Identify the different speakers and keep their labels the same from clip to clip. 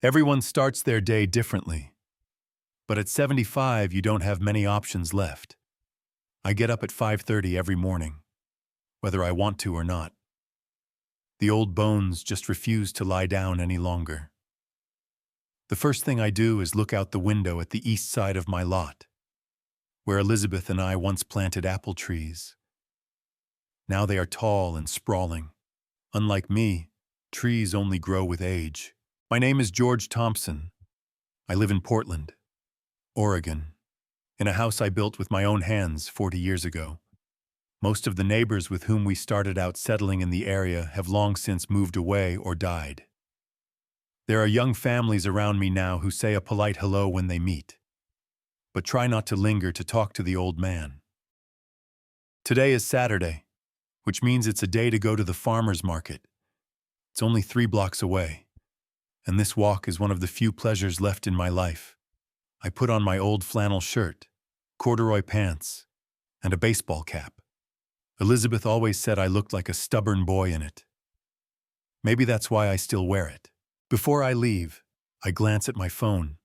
Speaker 1: Everyone starts their day differently, but at 75 you don't have many options left. I get up at 5:30 every morning, whether I want to or not. The old bones just refuse to lie down any longer. The first thing I do is look out the window at the east side of my lot, where Elizabeth and I once planted apple trees. Now they are tall and sprawling. Unlike me, trees only grow with age. My name is George Thompson. I live in Portland, Oregon, in a house I built with my own hands 40 years ago. Most of the neighbors with whom we started out settling in the area have long since moved away or died. There are young families around me now who say a polite hello when they meet, but try not to linger to talk to the old man. Today is Saturday, which means it's a day to go to the farmer's market. It's only 3 blocks away, and this walk is one of the few pleasures left in my life. I put on my old flannel shirt, corduroy pants, and a baseball cap. Elizabeth always said I looked like a stubborn boy in it. Maybe that's why I still wear it. Before I leave, I glance at my phone.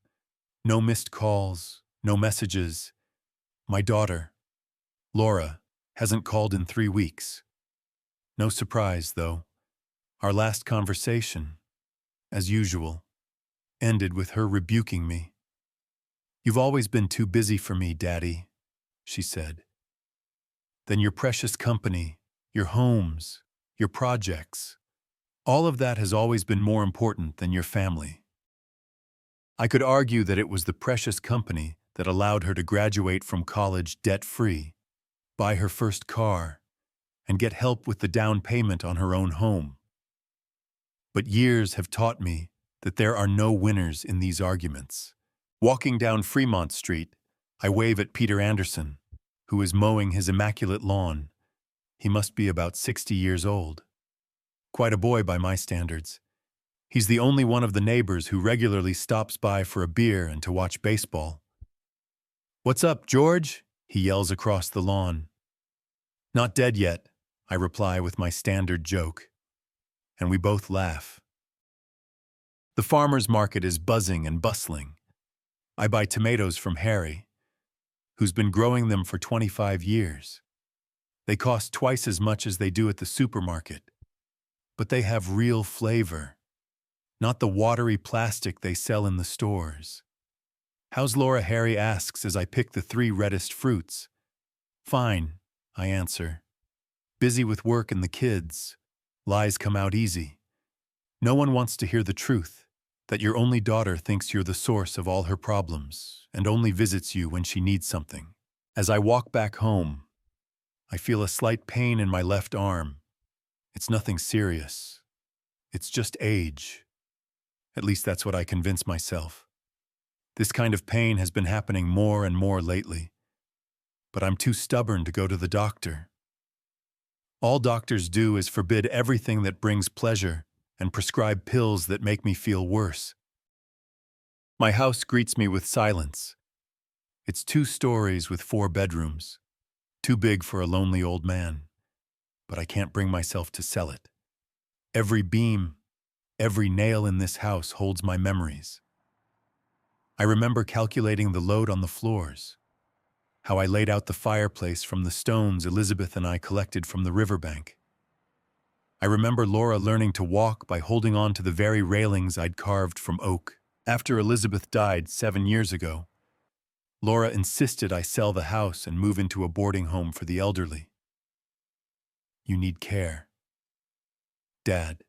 Speaker 1: No missed calls, no messages. My daughter, Laura, hasn't called in 3 weeks. No surprise, though. Our last conversation, as usual, ended with her rebuking me. "You've always been too busy for me, Daddy," she said. "Then your precious company, your homes, your projects, all of that has always been more important than your family." I could argue that it was the precious company that allowed her to graduate from college debt-free, buy her first car, and get help with the down payment on her own home. But years have taught me that there are no winners in these arguments. Walking down Fremont Street, I wave at Peter Anderson, who is mowing his immaculate lawn. He must be about 60 years old. Quite a boy by my standards. He's the only one of the neighbors who regularly stops by for a beer and to watch baseball. "What's up, George?" he yells across the lawn. "Not dead yet," I reply with my standard joke, and we both laugh. The farmer's market is buzzing and bustling. I buy tomatoes from Harry, who's been growing them for 25 years. They cost twice as much as they do at the supermarket, but they have real flavor, not the watery plastic they sell in the stores. "How's Laura?" Harry asks as I pick the 3 reddest fruits. "Fine," I answer. "Busy with work and the kids. Lies come out easy. No one wants to hear the truth, that your only daughter thinks you're the source of all her problems and only visits you when she needs something." As I walk back home, I feel a slight pain in my left arm. It's nothing serious. It's just age. At least that's what I convince myself. This kind of pain has been happening more and more lately, but I'm too stubborn to go to the doctor. All doctors do is forbid everything that brings pleasure and prescribe pills that make me feel worse. My house greets me with silence. It's 2 stories with 4 bedrooms, too big for a lonely old man, but I can't bring myself to sell it. Every beam, every nail in this house holds my memories. I remember calculating the load on the floors, how I laid out the fireplace from the stones Elizabeth and I collected from the riverbank. I remember Laura learning to walk by holding on to the very railings I'd carved from oak. After Elizabeth died 7 years ago, Laura insisted I sell the house and move into a boarding home for the elderly. "You need care, Dad.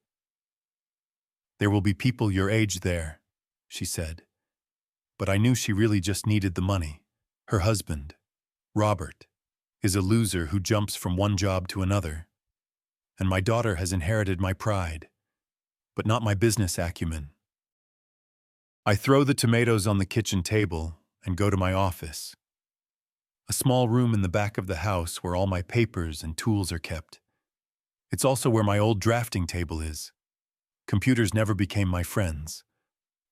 Speaker 1: There will be people your age there," she said. But I knew she really just needed the money. Her husband, Robert, is a loser who jumps from one job to another. And my daughter has inherited my pride, but not my business acumen. I throw the tomatoes on the kitchen table and go to my office. A small room in the back of the house where all my papers and tools are kept. It's also where my old drafting table is. Computers never became my friends,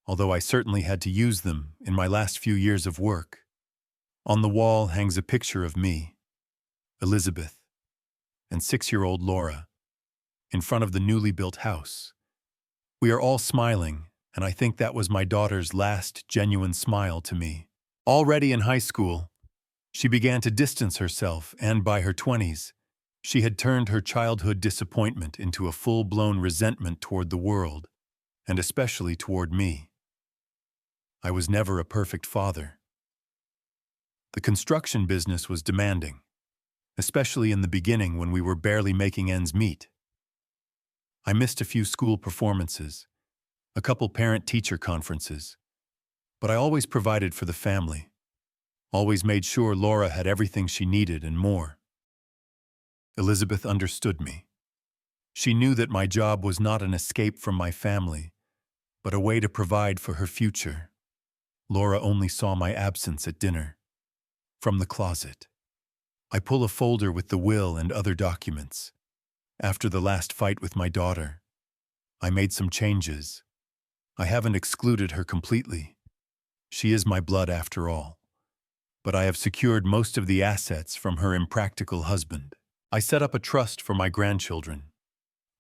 Speaker 1: although I certainly had to use them in my last few years of work. On the wall hangs a picture of me, Elizabeth, and 6-year-old Laura, in front of the newly built house. We are all smiling and I think that was my daughter's last genuine smile to me. Already in high school, she began to distance herself, and by her 20s, she had turned her childhood disappointment into a full-blown resentment toward the world, and especially toward me. I was never a perfect father. The construction business was demanding, especially in the beginning when we were barely making ends meet. I missed a few school performances, a couple parent-teacher conferences, but I always provided for the family, always made sure Laura had everything she needed and more. Elizabeth understood me. She knew that my job was not an escape from my family, but a way to provide for her future. Laura only saw my absence at dinner. From the closet, I pull a folder with the will and other documents. After the last fight with my daughter, I made some changes. I haven't excluded her completely. She is my blood after all. But I have secured most of the assets from her impractical husband. I set up a trust for my grandchildren,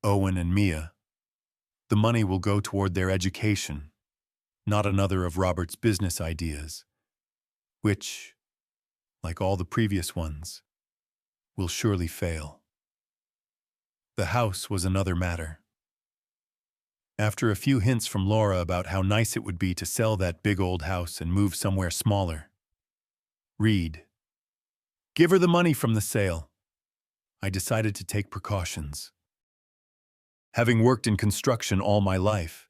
Speaker 1: Owen and Mia. The money will go toward their education, not another of Robert's business ideas, which, like all the previous ones, will surely fail. The house was another matter. After a few hints from Laura about how nice it would be to sell that big old house and move somewhere smaller, give her the money from the sale, I decided to take precautions. Having worked in construction all my life,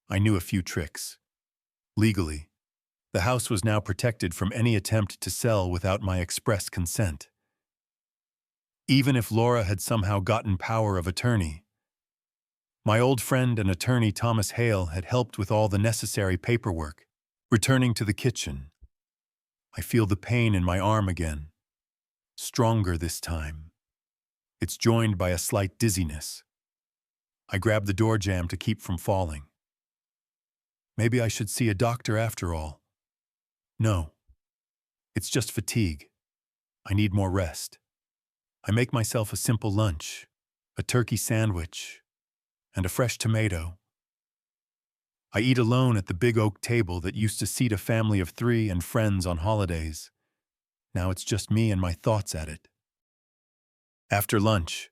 Speaker 1: I knew a few tricks. Legally, the house was now protected from any attempt to sell without my express consent. Even if Laura had somehow gotten power of attorney, my old friend and attorney Thomas Hale had helped with all the necessary paperwork. Returning to the kitchen, I feel the pain in my arm again, stronger this time. It's joined by a slight dizziness. I grab the door jamb to keep from falling. Maybe I should see a doctor after all. No, it's just fatigue. I need more rest. I make myself a simple lunch, a turkey sandwich, and a fresh tomato. I eat alone at the big oak table that used to seat a family of 3 and friends on holidays. Now it's just me and my thoughts at it. After lunch,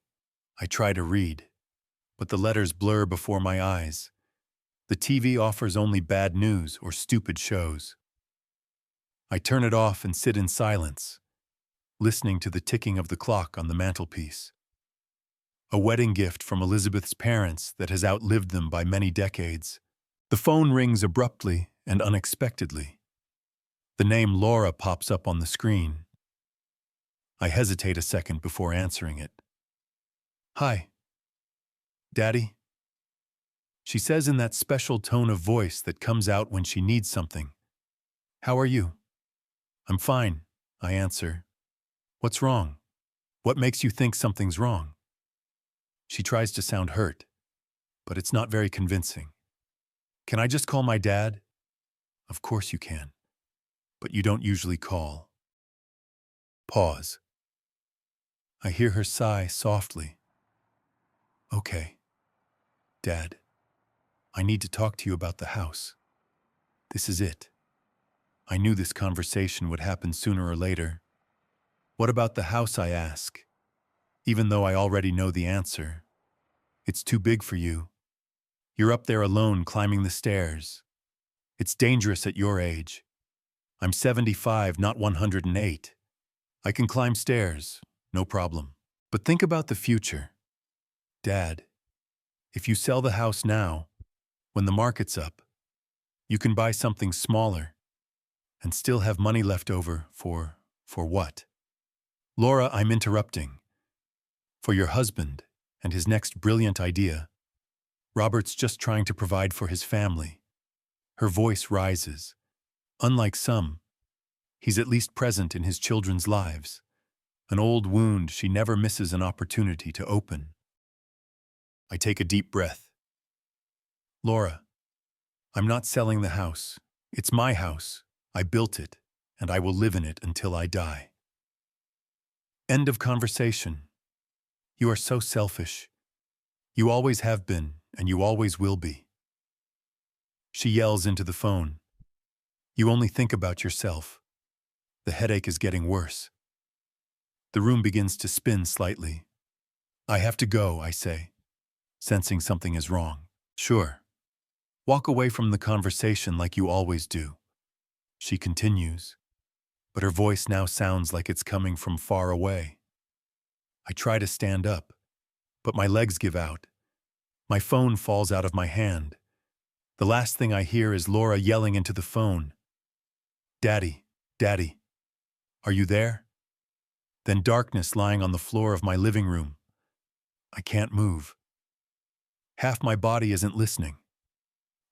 Speaker 1: I try to read, but the letters blur before my eyes. The TV offers only bad news or stupid shows. I turn it off and sit in silence, listening to the ticking of the clock on the mantelpiece. A wedding gift from Elizabeth's parents that has outlived them by many decades. The phone rings abruptly and unexpectedly. The name Laura pops up on the screen. I hesitate a second before answering it. "Hi, Daddy?" She says in that special tone of voice that comes out when she needs something. "How are you?" "I'm fine," I answer. "What's wrong? What makes you think something's wrong?" She tries to sound hurt, but it's not very convincing. "Can I just call my dad?" "Of course you can, but you don't usually call." Pause. I hear her sigh softly. "Okay, Dad, I need to talk to you about the house. This is it. I knew this conversation would happen sooner or later." "What about the house?" I ask, even though I already know the answer. "It's too big for you. You're up there alone climbing the stairs. It's dangerous at your age. I'm 75, not 108. I can climb stairs, no problem. But think about the future. Dad, if you sell the house now, when the market's up, you can buy something smaller and still have money left over for what?" "Laura, I'm interrupting. For your husband and his next brilliant idea. Robert's just trying to provide for his family." Her voice rises. "Unlike some, he's at least present in his children's lives. An old wound she never misses an opportunity to open." I take a deep breath. "Laura, I'm not selling the house. It's my house. I built it, and I will live in it until I die." End of conversation. You are so selfish. You always have been, and you always will be. She yells into the phone. You only think about yourself. The headache is getting worse. The room begins to spin slightly. I have to go, I say, sensing something is wrong. Sure. Walk away from the conversation like you always do. She continues, but her voice now sounds like it's coming from far away. I try to stand up, but my legs give out. My phone falls out of my hand. The last thing I hear is Laura yelling into the phone. Daddy, Daddy, are you there? Then darkness lying on the floor of my living room. I can't move. Half my body isn't listening,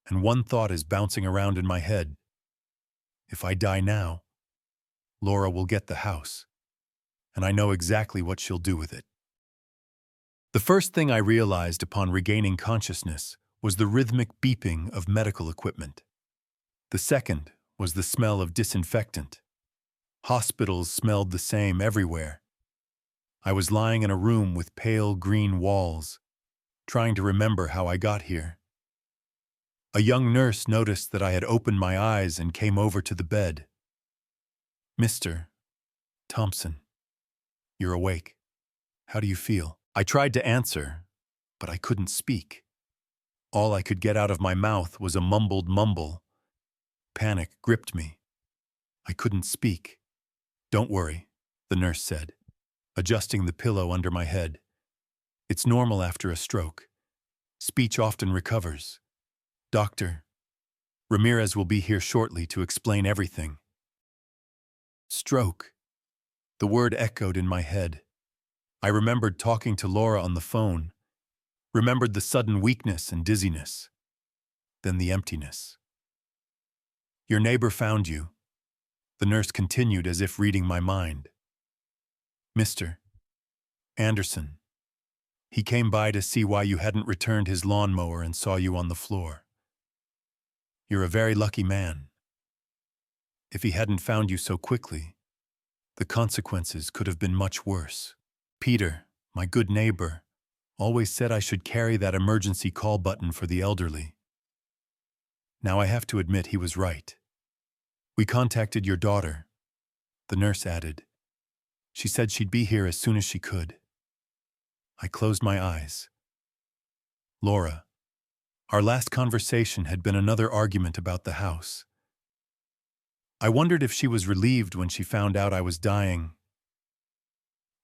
Speaker 1: and one thought is bouncing around in my head. If I die now, Laura will get the house, and I know exactly what she'll do with it. The first thing I realized upon regaining consciousness was the rhythmic beeping of medical equipment. The second was the smell of disinfectant. Hospitals smelled the same everywhere. I was lying in a room with pale green walls, trying to remember how I got here. A young nurse noticed that I had opened my eyes and came over to the bed. Mr. Thompson, you're awake. How do you feel? I tried to answer, but I couldn't speak. All I could get out of my mouth was a mumbled mumble. Panic gripped me. I couldn't speak. Don't worry, the nurse said, adjusting the pillow under my head. It's normal after a stroke. Speech often recovers. Doctor, Ramirez will be here shortly to explain everything. Stroke. The word echoed in my head. I remembered talking to Laura on the phone, remembered the sudden weakness and dizziness, then the emptiness. Your neighbor found you, the nurse continued as if reading my mind. Mr. Anderson. He came by to see why you hadn't returned his lawnmower and saw you on the floor. You're a very lucky man. If he hadn't found you so quickly, the consequences could have been much worse. Peter, my good neighbor, always said I should carry that emergency call button for the elderly. Now I have to admit he was right. We contacted your daughter, the nurse added. She said she'd be here as soon as she could. I closed my eyes. Laura. Our last conversation had been another argument about the house. I wondered if she was relieved when she found out I was dying.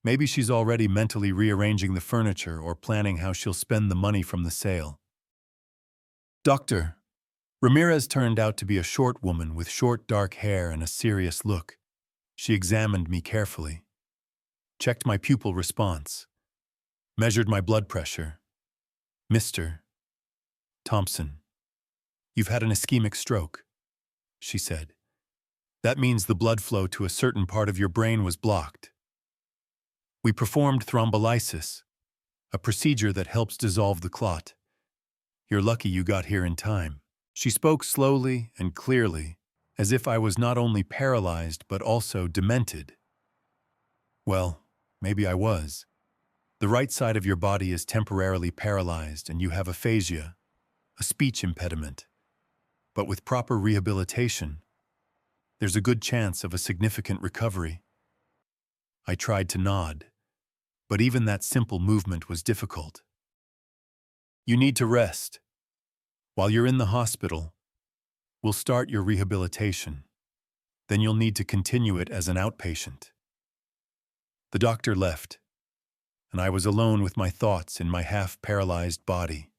Speaker 1: Maybe she's already mentally rearranging the furniture or planning how she'll spend the money from the sale. Doctor. Ramirez turned out to be a short woman with short dark hair and a serious look. She examined me carefully, checked my pupil response, measured my blood pressure. Mr. Thompson, you've had an ischemic stroke, she said. That means the blood flow to a certain part of your brain was blocked. We performed thrombolysis, a procedure that helps dissolve the clot. You're lucky you got here in time. She spoke slowly and clearly, as if I was not only paralyzed but also demented. Well, maybe I was. The right side of your body is temporarily paralyzed and you have aphasia, a speech impediment. But with proper rehabilitation, there's a good chance of a significant recovery. I tried to nod, but even that simple movement was difficult. You need to rest. While you're in the hospital, we'll start your rehabilitation. Then you'll need to continue it as an outpatient. The doctor left, and I was alone with my thoughts in my half-paralyzed body.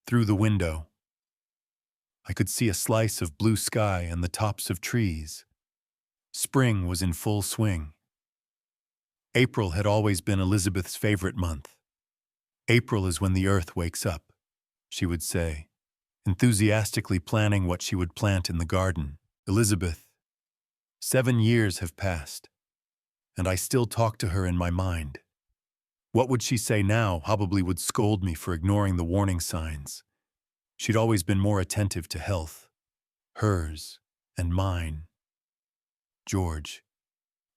Speaker 1: Through the window, I could see a slice of blue sky and the tops of trees. Spring was in full swing. April had always been Elizabeth's favorite month. April is when the earth wakes up, she would say, enthusiastically planning what she would plant in the garden. Elizabeth. 7 years have passed, and I still talk to her in my mind. What would she say now? Probably would scold me for ignoring the warning signs. She'd always been more attentive to health, hers and mine. George,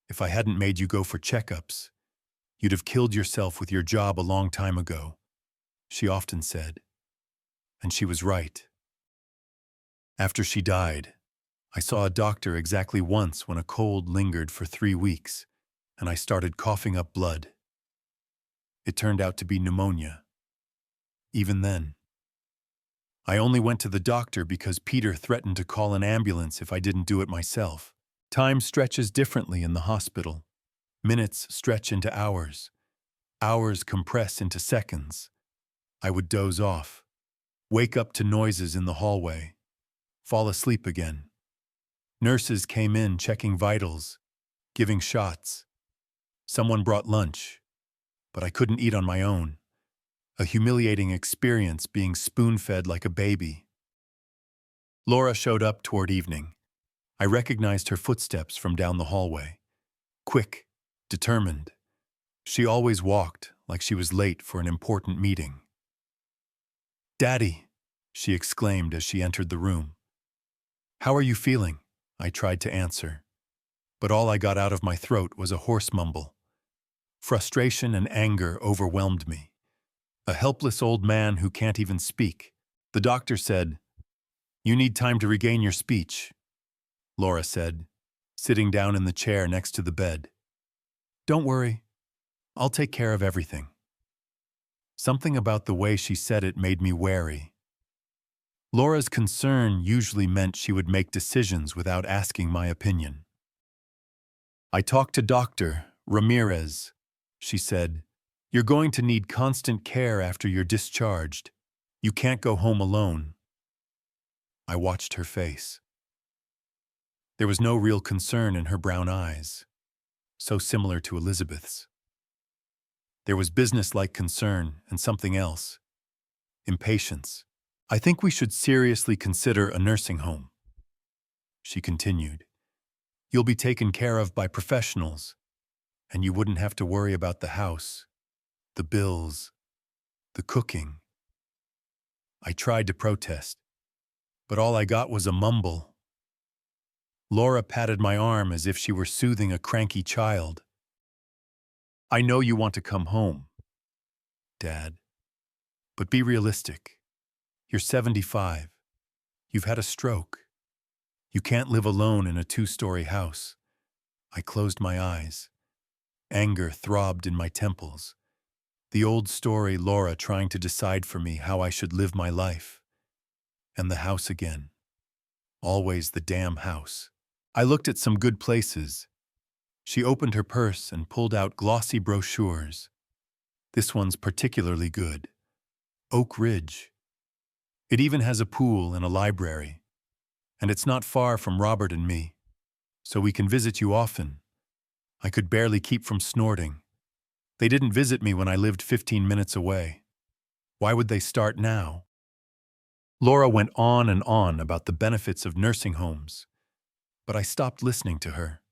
Speaker 1: if I hadn't made you go for checkups, you'd have killed yourself with your job a long time ago, she often said. And she was right. After she died, I saw a doctor exactly once when a cold lingered for 3 weeks, and I started coughing up blood. It turned out to be pneumonia. Even then, I only went to the doctor because Peter threatened to call an ambulance if I didn't do it myself. Time stretches differently in the hospital. Minutes stretch into hours. Hours compress into seconds. I would doze off, wake up to noises in the hallway, fall asleep again. Nurses came in checking vitals, giving shots. Someone brought lunch, but I couldn't eat on my own. A humiliating experience being spoon-fed like a baby. Laura showed up toward evening. I recognized her footsteps from down the hallway. Quick, determined. She always walked like she was late for an important meeting. "Daddy," she exclaimed as she entered the room. "How are you feeling?" I tried to answer, but all I got out of my throat was a hoarse mumble. Frustration and anger overwhelmed me. A helpless old man who can't even speak. The doctor said, "You need time to regain your speech," Laura said, sitting down in the chair next to the bed. "Don't worry, I'll take care of everything." Something about the way she said it made me wary. Laura's concern usually meant she would make decisions without asking my opinion. "I talked to Dr. Ramirez," she said. "You're going to need constant care after you're discharged. You can't go home alone." I watched her face. There was no real concern in her brown eyes, so similar to Elizabeth's. There was business-like concern and something else. Impatience. "I think we should seriously consider a nursing home," she continued. "You'll be taken care of by professionals, and you wouldn't have to worry about the house, the bills, the cooking." I tried to protest, but all I got was a mumble. Laura patted my arm as if she were soothing a cranky child. "I know you want to come home, Dad, but be realistic. You're 75. You've had a stroke. You can't live alone in a 2-story house." I closed my eyes. Anger throbbed in my temples. The old story, Laura trying to decide for me how I should live my life. And the house again. Always the damn house. I looked at some good places. She opened her purse and pulled out glossy brochures. "This one's particularly good. Oak Ridge. It even has a pool and a library. And it's not far from Robert and me, so we can visit you often." I could barely keep from snorting. They didn't visit me when I lived 15 minutes away. Why would they start now? Laura went on and on about the benefits of nursing homes, but I stopped listening to her.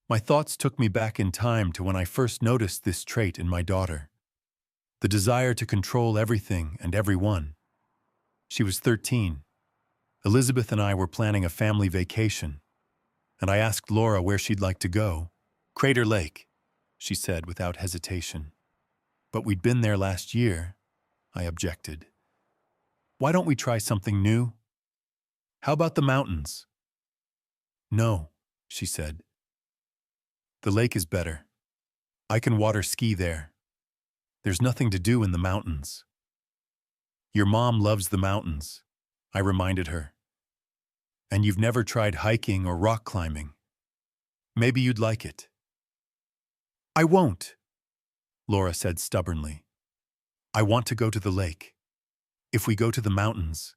Speaker 1: My thoughts took me back in time to when I first noticed this trait in my daughter. The desire to control everything and everyone. She was 13. Elizabeth and I were planning a family vacation, and I asked Laura where she'd like to go. "Crater Lake," she said without hesitation. "But we'd been there last year," I objected. "Why don't we try something new? How about the mountains?" "No," she said. "The lake is better. I can water ski there. There's nothing to do in the mountains." "Your mom loves the mountains," I reminded her. "And you've never tried hiking or rock climbing. Maybe you'd like it." "I won't," Laura said stubbornly. "I want to go to the lake. If we go to the mountains,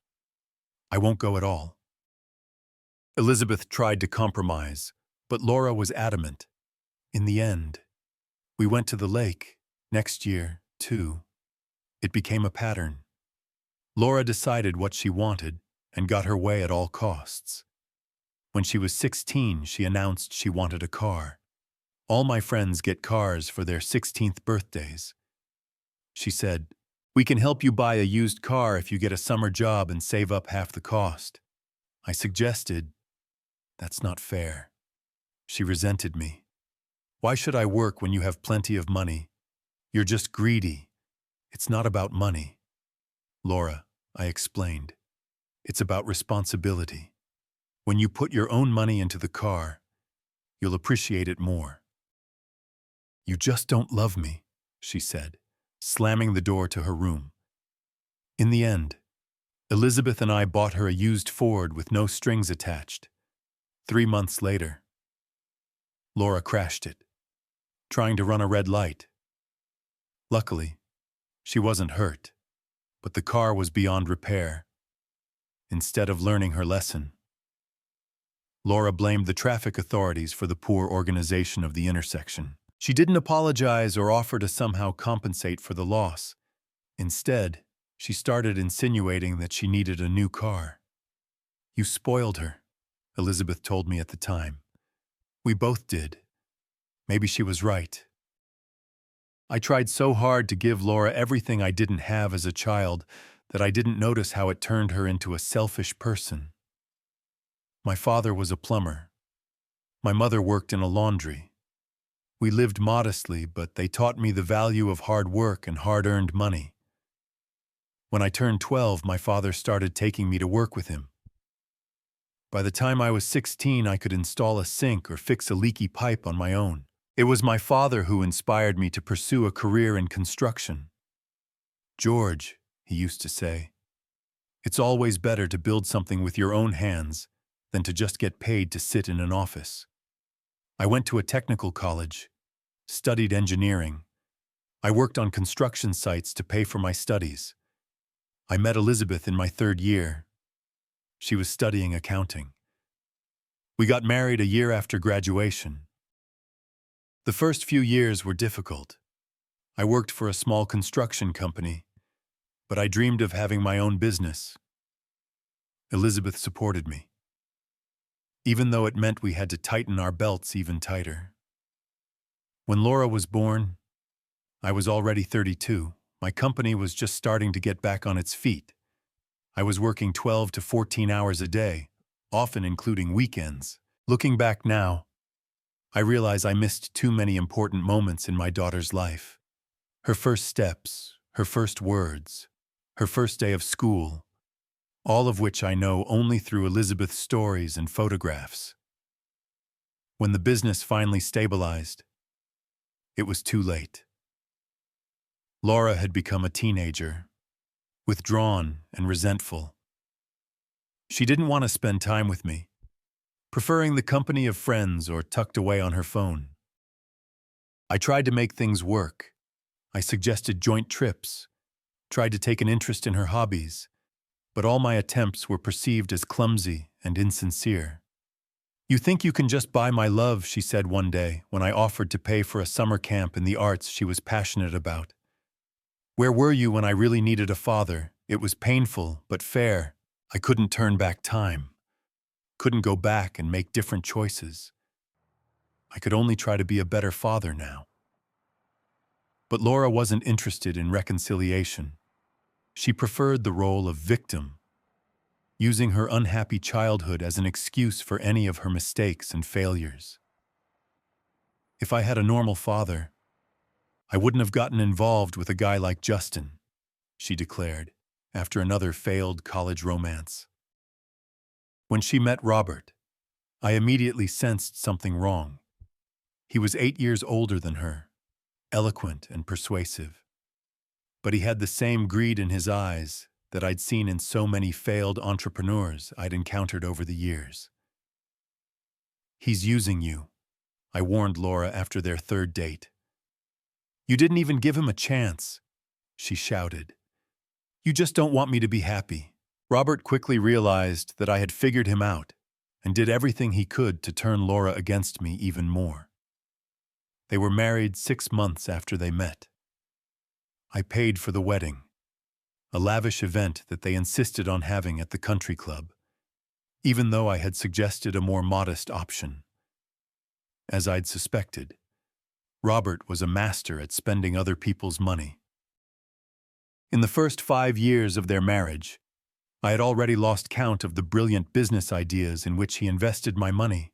Speaker 1: I won't go at all." Elizabeth tried to compromise, but Laura was adamant. In the end, we went to the lake next year, too. It became a pattern. Laura decided what she wanted and got her way at all costs. When she was 16, she announced she wanted a car. "All my friends get cars for their 16th birthdays." She said, "We can help you buy a used car if you get a summer job and save up half the cost." I suggested, "That's not fair." She resented me. "Why should I work when you have plenty of money? You're just greedy. It's not about money." "Laura," I explained, It's about responsibility. When you put your own money into the car, you'll appreciate it more. You just don't love me, she said, slamming the door to her room. In the end, Elizabeth and I bought her a used Ford with no strings attached. 3 months later, Laura crashed it, trying to run a red light. Luckily, she wasn't hurt, but the car was beyond repair. Instead of learning her lesson, Laura blamed the traffic authorities for the poor organization of the intersection. She didn't apologize or offer to somehow compensate for the loss. Instead, she started insinuating that she needed a new car. You spoiled her, Elizabeth told me at the time. We both did. Maybe she was right. I tried so hard to give Laura everything I didn't have as a child that I didn't notice how it turned her into a selfish person. My father was a plumber. My mother worked in a laundry. We lived modestly, but they taught me the value of hard work and hard-earned money. When I turned 12, my father started taking me to work with him. By the time I was 16, I could install a sink or fix a leaky pipe on my own. It was my father who inspired me to pursue a career in construction. George, he used to say, it's always better to build something with your own hands than to just get paid to sit in an office. I went to a technical college, studied engineering. I worked on construction sites to pay for my studies. I met Elizabeth in my 3rd year. She was studying accounting. We got married a year after graduation. The first few years were difficult. I worked for a small construction company, but I dreamed of having my own business. Elizabeth supported me, even though it meant we had to tighten our belts even tighter. When Laura was born, I was already 32. My company was just starting to get back on its feet. I was working 12 to 14 hours a day, often including weekends. Looking back now, I realize I missed too many important moments in my daughter's life. Her first steps, her first words, her first day of school, all of which I know only through Elizabeth's stories and photographs. When the business finally stabilized, it was too late. Laura had become a teenager, withdrawn and resentful. She didn't want to spend time with me, preferring the company of friends or tucked away on her phone. I tried to make things work. I suggested joint trips, tried to take an interest in her hobbies, but all my attempts were perceived as clumsy and insincere. You think you can just buy my love, she said one day when I offered to pay for a summer camp in the arts she was passionate about. Where were you when I really needed a father? It was painful, but fair. I couldn't turn back time. Couldn't go back and make different choices. I could only try to be a better father now. But Laura wasn't interested in reconciliation. She preferred the role of victim, using her unhappy childhood as an excuse for any of her mistakes and failures. If I had a normal father, I wouldn't have gotten involved with a guy like Justin, she declared, after another failed college romance. When she met Robert, I immediately sensed something wrong. He was 8 years older than her, eloquent and persuasive. But he had the same greed in his eyes that I'd seen in so many failed entrepreneurs I'd encountered over the years. He's using you, I warned Laura after their 3rd date. You didn't even give him a chance, she shouted. You just don't want me to be happy. Robert quickly realized that I had figured him out and did everything he could to turn Laura against me even more. They were married 6 months after they met. I paid for the wedding, a lavish event that they insisted on having at the country club, even though I had suggested a more modest option. As I'd suspected, Robert was a master at spending other people's money. In the first 5 years of their marriage, I had already lost count of the brilliant business ideas in which he invested my money.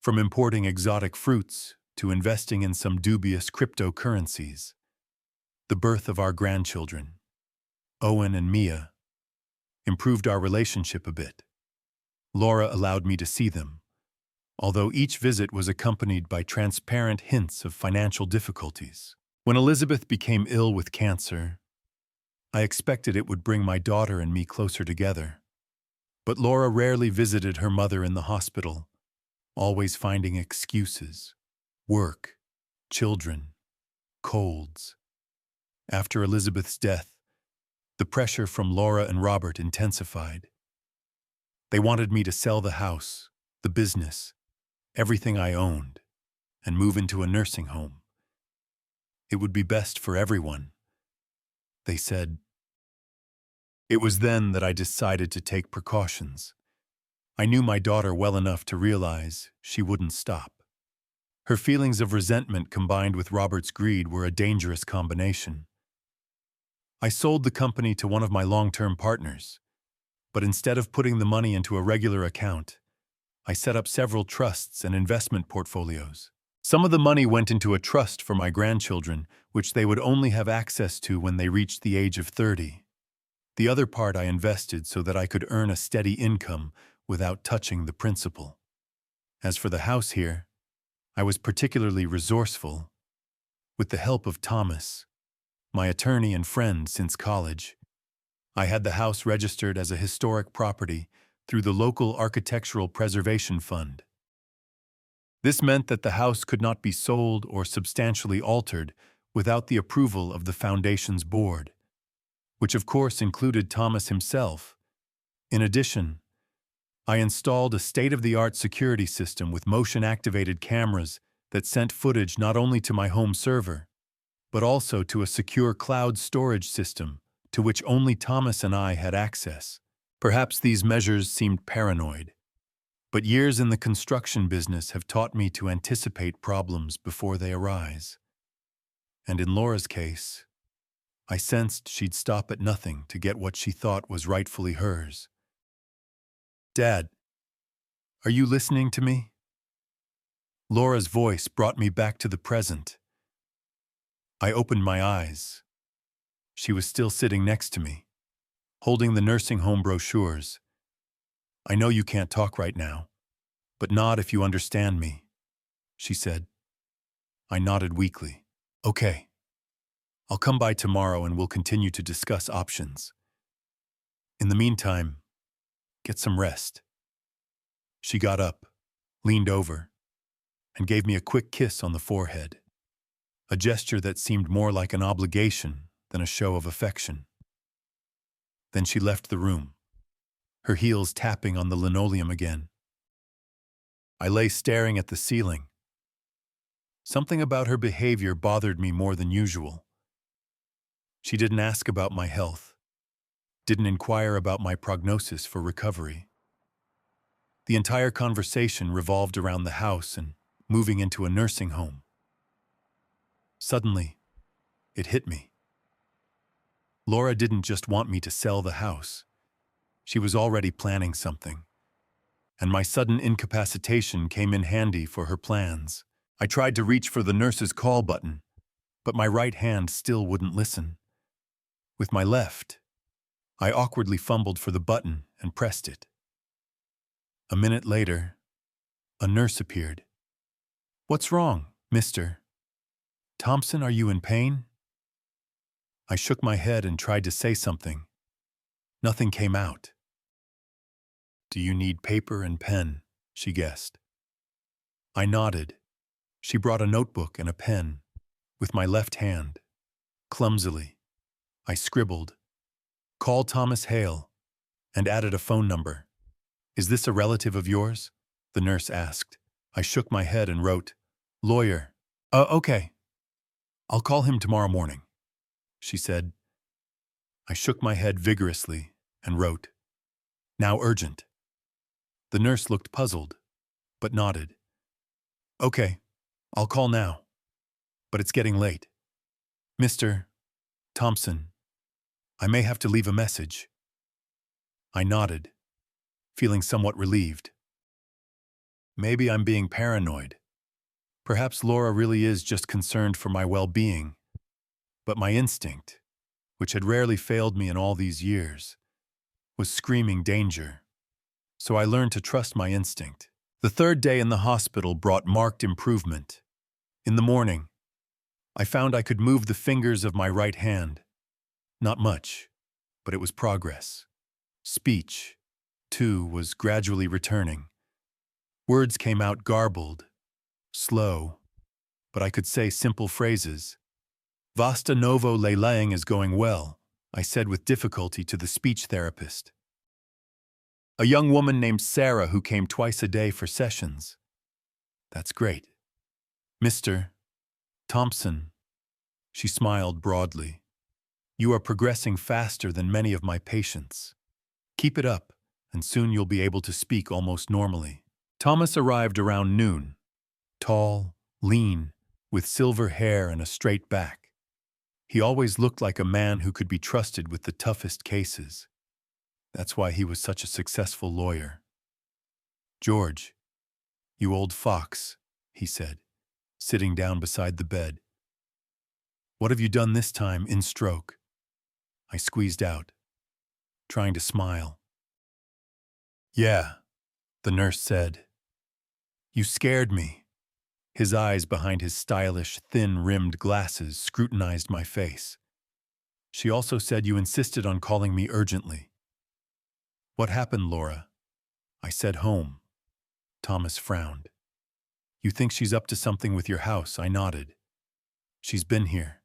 Speaker 1: From importing exotic fruits to investing in some dubious cryptocurrencies. The birth of our grandchildren, Owen and Mia, improved our relationship a bit. Laura allowed me to see them, although each visit was accompanied by transparent hints of financial difficulties. When Elizabeth became ill with cancer, I expected it would bring my daughter and me closer together. But Laura rarely visited her mother in the hospital, always finding excuses: work, children, colds. After Elizabeth's death, the pressure from Laura and Robert intensified. They wanted me to sell the house, the business, everything I owned, and move into a nursing home. It would be best for everyone, they said. It was then that I decided to take precautions. I knew my daughter well enough to realize she wouldn't stop. Her feelings of resentment combined with Robert's greed were a dangerous combination. I sold the company to one of my long-term partners, but instead of putting the money into a regular account, I set up several trusts and investment portfolios. Some of the money went into a trust for my grandchildren, which they would only have access to when they reached the age of 30. The other part I invested so that I could earn a steady income without touching the principal. As for the house here, I was particularly resourceful. With the help of Thomas, my attorney and friend since college, I had the house registered as a historic property through the local Architectural Preservation Fund. This meant that the house could not be sold or substantially altered without the approval of the foundation's board, which of course included Thomas himself. In addition, I installed a state-of-the-art security system with motion-activated cameras that sent footage not only to my home server, but also to a secure cloud storage system to which only Thomas and I had access. Perhaps these measures seemed paranoid, but years in the construction business have taught me to anticipate problems before they arise. And in Laura's case, I sensed she'd stop at nothing to get what she thought was rightfully hers. "Dad, are you listening to me?" Laura's voice brought me back to the present. I opened my eyes. She was still sitting next to me, holding the nursing home brochures. "I know you can't talk right now, but nod if you understand me," she said. I nodded weakly. "Okay. I'll come by tomorrow and we'll continue to discuss options. In the meantime, get some rest." She got up, leaned over, and gave me a quick kiss on the forehead, a gesture that seemed more like an obligation than a show of affection. Then she left the room, her heels tapping on the linoleum again. I lay staring at the ceiling. Something about her behavior bothered me more than usual. She didn't ask about my health, didn't inquire about my prognosis for recovery. The entire conversation revolved around the house and moving into a nursing home. Suddenly, it hit me. Laura didn't just want me to sell the house. She was already planning something. And my sudden incapacitation came in handy for her plans. I tried to reach for the nurse's call button, but my right hand still wouldn't listen. With my left, I awkwardly fumbled for the button and pressed it. A minute later, a nurse appeared. "What's wrong, Mr. Thompson? Are you in pain?" I shook my head and tried to say something. Nothing came out. "Do you need paper and pen?" she guessed. I nodded. She brought a notebook and a pen. With my left hand, clumsily, I scribbled, "Call Thomas Hale," and added a phone number. "Is this a relative of yours?" the nurse asked. I shook my head and wrote, "Lawyer." Okay. I'll call him tomorrow morning," she said. I shook my head vigorously and wrote, "Now urgent." The nurse looked puzzled, but nodded. "Okay, I'll call now, but it's getting late. Mr. Thompson, I may have to leave a message." I nodded, feeling somewhat relieved. Maybe I'm being paranoid. Perhaps Laura really is just concerned for my well-being, but my instinct, which had rarely failed me in all these years, was screaming danger, so I learned to trust my instinct. The third day in the hospital brought marked improvement. In the morning, I found I could move the fingers of my right hand. Not much, but it was progress. Speech, too, was gradually returning. Words came out garbled, slow, but I could say simple phrases. Vasta novo leilaying is going well, I said with difficulty to the speech therapist. A young woman named Sarah who came twice a day for sessions. That's great. Mr. Thompson, she smiled broadly. You are progressing faster than many of my patients. Keep it up, and soon you'll be able to speak almost normally. Thomas arrived around noon, tall, lean, with silver hair and a straight back. He always looked like a man who could be trusted with the toughest cases. That's why he was such a successful lawyer. George, you old fox, he said, sitting down beside the bed. What have you done this time in stroke? I squeezed out, trying to smile. Yeah, the nurse said. You scared me. His eyes behind his stylish, thin-rimmed glasses scrutinized my face. She also said you insisted on calling me urgently. What happened, Laura? I said home. Thomas frowned. You think she's up to something with your house? I nodded. She's been here.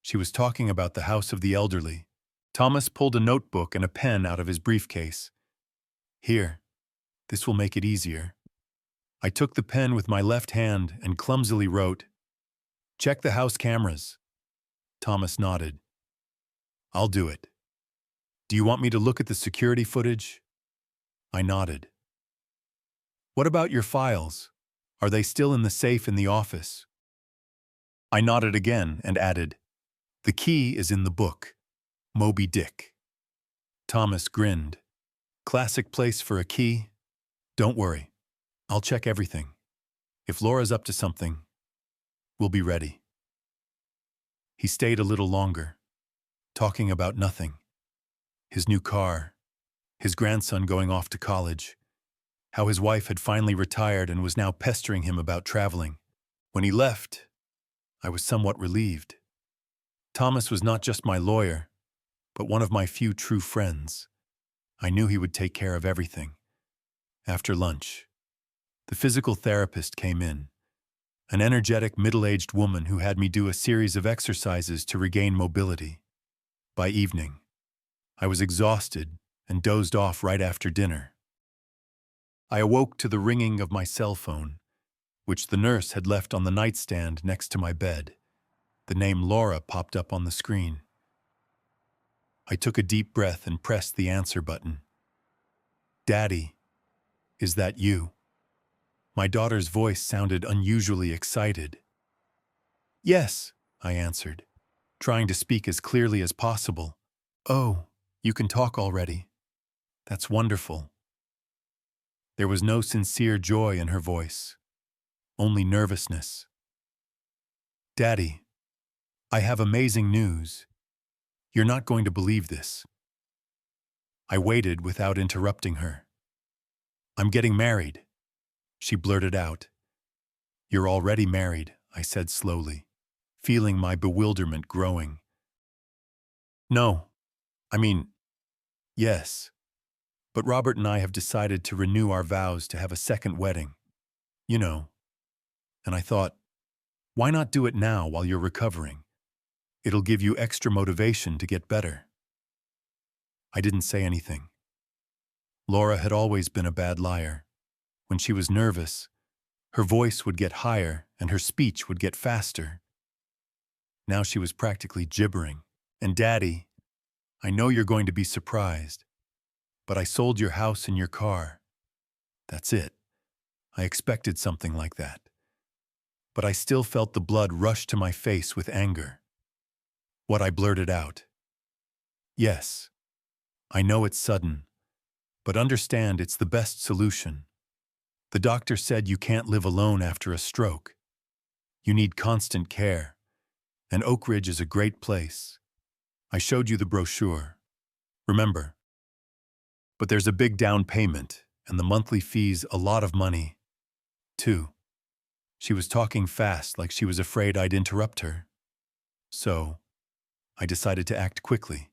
Speaker 1: She was talking about the house of the elderly. Thomas pulled a notebook and a pen out of his briefcase. Here, this will make it easier. I took the pen with my left hand and clumsily wrote, Check the house cameras. Thomas nodded. I'll do it. Do you want me to look at the security footage? I nodded. What about your files? Are they still in the safe in the office? I nodded again and added, The key is in the book, Moby Dick. Thomas grinned. Classic place for a key? Don't worry. I'll check everything. If Laura's up to something, we'll be ready. He stayed a little longer, talking about nothing. His new car, his grandson going off to college, how his wife had finally retired and was now pestering him about traveling. When he left, I was somewhat relieved. Thomas was not just my lawyer, but one of my few true friends. I knew he would take care of everything. After lunch, the physical therapist came in, an energetic middle-aged woman who had me do a series of exercises to regain mobility. By evening, I was exhausted and dozed off right after dinner. I awoke to the ringing of my cell phone, which the nurse had left on the nightstand next to my bed. The name Laura popped up on the screen. I took a deep breath and pressed the answer button. Daddy, is that you? My daughter's voice sounded unusually excited. Yes, I answered, trying to speak as clearly as possible. Oh, you can talk already. That's wonderful. There was no sincere joy in her voice, only nervousness. Daddy, I have amazing news. You're not going to believe this. I waited without interrupting her. I'm getting married, she blurted out. You're already married, I said slowly, feeling my bewilderment growing. No, yes. But Robert and I have decided to renew our vows to have a second wedding. You know. And I thought, why not do it now while you're recovering? It'll give you extra motivation to get better. I didn't say anything. Laura had always been a bad liar. When she was nervous, her voice would get higher and her speech would get faster. Now she was practically gibbering. And Daddy, I know you're going to be surprised, but I sold your house and your car. That's it. I expected something like that. But I still felt the blood rush to my face with anger. What I blurted out. Yes, I know it's sudden, but understand it's the best solution. The doctor said you can't live alone after a stroke. You need constant care, and Oak Ridge is a great place. I showed you the brochure. Remember, But there's a big down payment, and the monthly fee's a lot of money, too. She was talking fast like she was afraid I'd interrupt her. So, I decided to act quickly.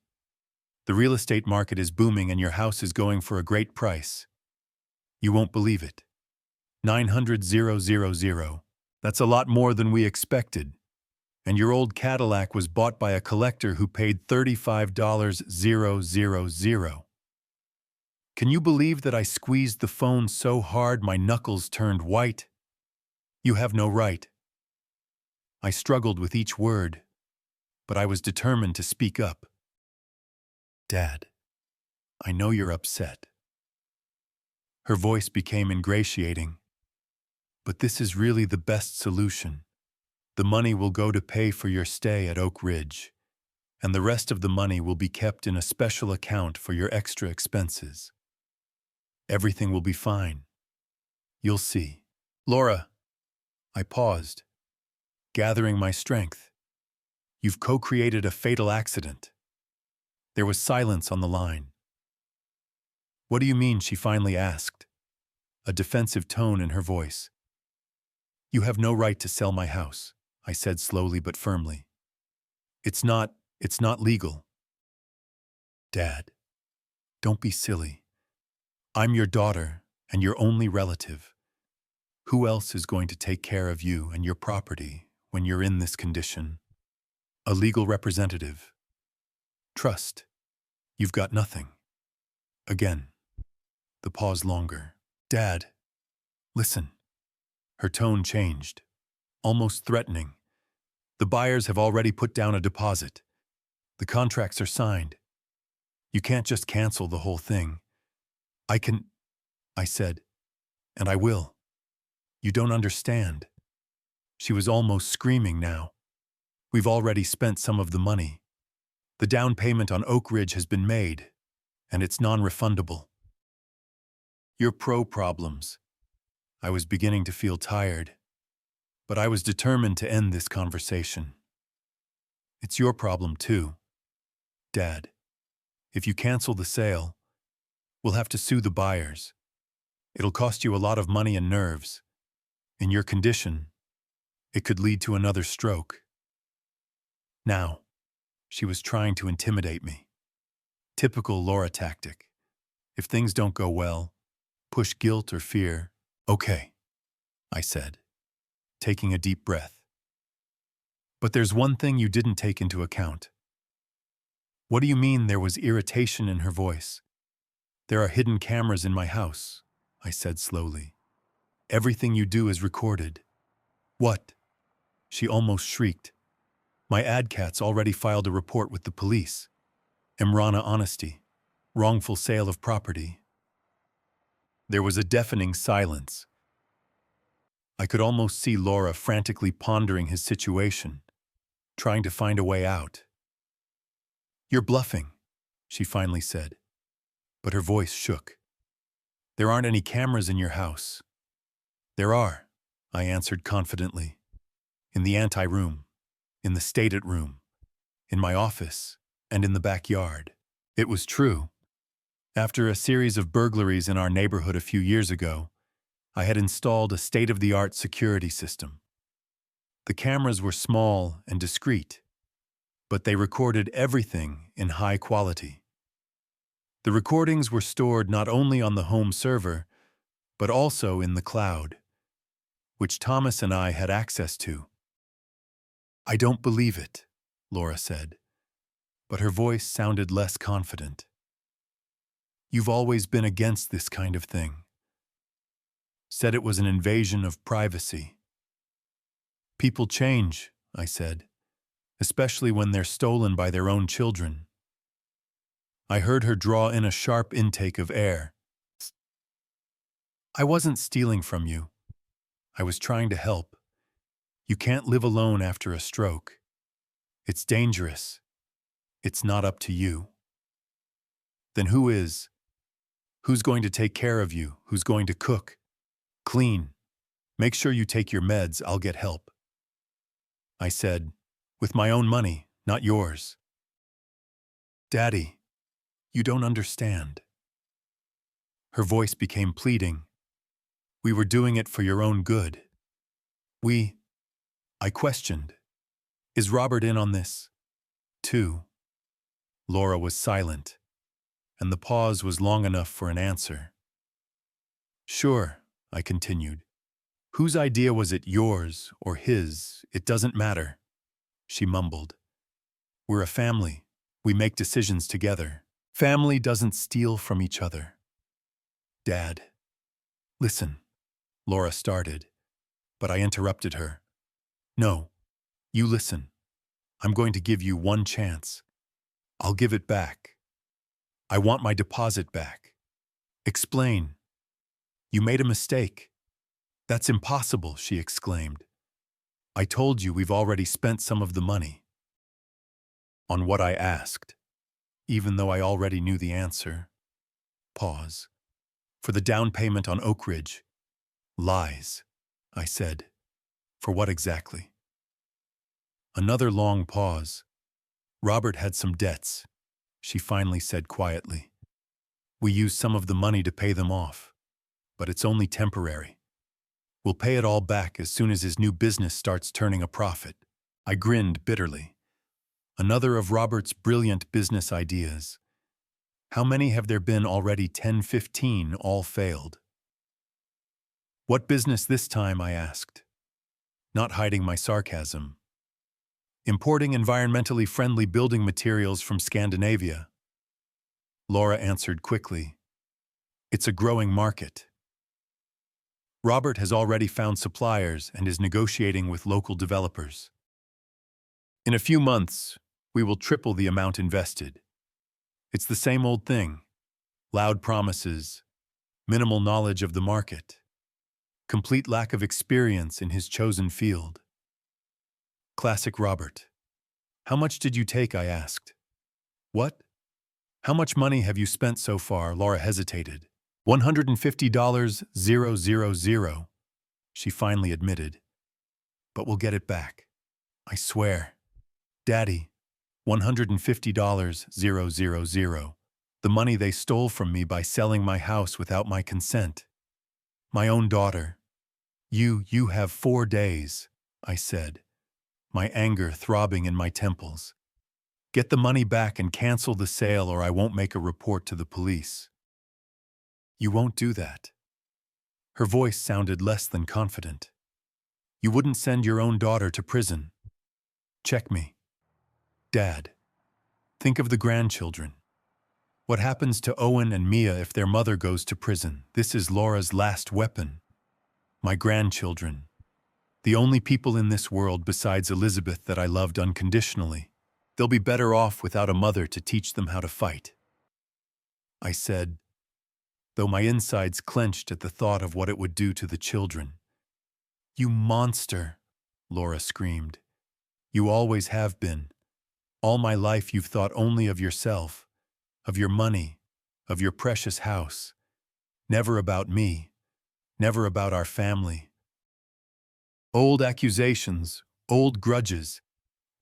Speaker 1: The real estate market is booming and your house is going for a great price. You won't believe it. 900,000. That's a lot more than we expected. And your old Cadillac was bought by a collector who paid $35,000. Can you believe that I squeezed the phone so hard my knuckles turned white? You have no right. I struggled with each word, but I was determined to speak up. Dad, I know you're upset. Her voice became ingratiating. But this is really the best solution. The money will go to pay for your stay at Oak Ridge, and the rest of the money will be kept in a special account for your extra expenses. Everything will be fine. You'll see. Laura, I paused, gathering my strength. You've co-created a fatal accident. There was silence on the line. What do you mean? She finally asked, a defensive tone in her voice. You have no right to sell my house, I said slowly but firmly. It's not legal. Dad, don't be silly. I'm your daughter and your only relative. Who else is going to take care of you and your property when you're in this condition? A legal representative. Trust. You've got nothing. Again. The pause longer. Dad, listen. Her tone changed, almost threatening. The buyers have already put down a deposit. The contracts are signed. You can't just cancel the whole thing. I said, and I will. You don't understand. She was almost screaming now. We've already spent some of the money. The down payment on Oak Ridge has been made, and it's non-refundable. Your problems. I was beginning to feel tired, but I was determined to end this conversation. It's your problem too, Dad. If you cancel the sale, we'll have to sue the buyers. It'll cost you a lot of money and nerves. In your condition, it could lead to another stroke. Now, she was trying to intimidate me. Typical Laura tactic. If things don't go well, push guilt or fear. Okay, I said, taking a deep breath. But there's one thing you didn't take into account. What do you mean? There was irritation in her voice. There are hidden cameras in my house, I said slowly. Everything you do is recorded. What? She almost shrieked. My AdCat's already filed a report with the police. Imrana honesty. Wrongful sale of property. There was a deafening silence. I could almost see Laura frantically pondering his situation, trying to find a way out. You're bluffing, she finally said, but her voice shook. There aren't any cameras in your house. There are, I answered confidently. In the anti-room, in the stated room, in my office, and in the backyard. It was true. After a series of burglaries in our neighborhood a few years ago, I had installed a state-of-the-art security system. The cameras were small and discreet, but they recorded everything in high quality. The recordings were stored not only on the home server, but also in the cloud, which Thomas and I had access to. I don't believe it, Laura said, but her voice sounded less confident. You've always been against this kind of thing. Said it was an invasion of privacy. People change, I said, especially when they're stolen by their own children. I heard her draw in a sharp intake of air. I wasn't stealing from you. I was trying to help. You can't live alone after a stroke. It's dangerous. It's not up to you. Then who is? Who's going to take care of you? Who's going to cook? Clean. Make sure you take your meds. I'll get help. I said, with my own money, not yours. Daddy, you don't understand. Her voice became pleading. We were doing it for your own good. I questioned. Is Robert in on this, too? Laura was silent, and the pause was long enough for an answer. Sure, I continued. Whose idea was it, yours or his? It doesn't matter, she mumbled. We're a family. We make decisions together. Family doesn't steal from each other. Dad. Listen, Laura started, but I interrupted her. No, you listen. I'm going to give you one chance. I'll give it back. I want my deposit back. Explain. You made a mistake. That's impossible, she exclaimed. I told you we've already spent some of the money. On what I asked, even though I already knew the answer. Pause. For the down payment on Oak Ridge. Lies, I said. For what exactly? Another long pause. Robert had some debts, she finally said quietly. We used some of the money to pay them off, but it's only temporary. We'll pay it all back as soon as his new business starts turning a profit. I grinned bitterly. Another of Robert's brilliant business ideas. How many have there been already? 10, 15, all failed. What business this time? I asked, not hiding my sarcasm. Importing environmentally friendly building materials from Scandinavia. Laura answered quickly. It's a growing market. Robert has already found suppliers and is negotiating with local developers. In a few months, we will triple the amount invested. It's the same old thing. Loud promises, minimal knowledge of the market, complete lack of experience in his chosen field. Classic Robert. How much did you take? I asked. What? How much money have you spent so far? Laura hesitated. $150,000, she finally admitted. But we'll get it back. I swear. Daddy, $150,000. The money they stole from me by selling my house without my consent. My own daughter. You have 4 days, I said, my anger throbbing in my temples. Get the money back and cancel the sale, or I won't make a report to the police. You won't do that. Her voice sounded less than confident. You wouldn't send your own daughter to prison. Check me. Dad, think of the grandchildren. What happens to Owen and Mia if their mother goes to prison? This is Laura's last weapon. My grandchildren. The only people in this world besides Elizabeth that I loved unconditionally. They'll be better off without a mother to teach them how to fight. I said, though my insides clenched at the thought of what it would do to the children. You monster, Laura screamed. You always have been. All my life you've thought only of yourself, of your money, of your precious house. Never about me, never about our family. Old accusations, old grudges.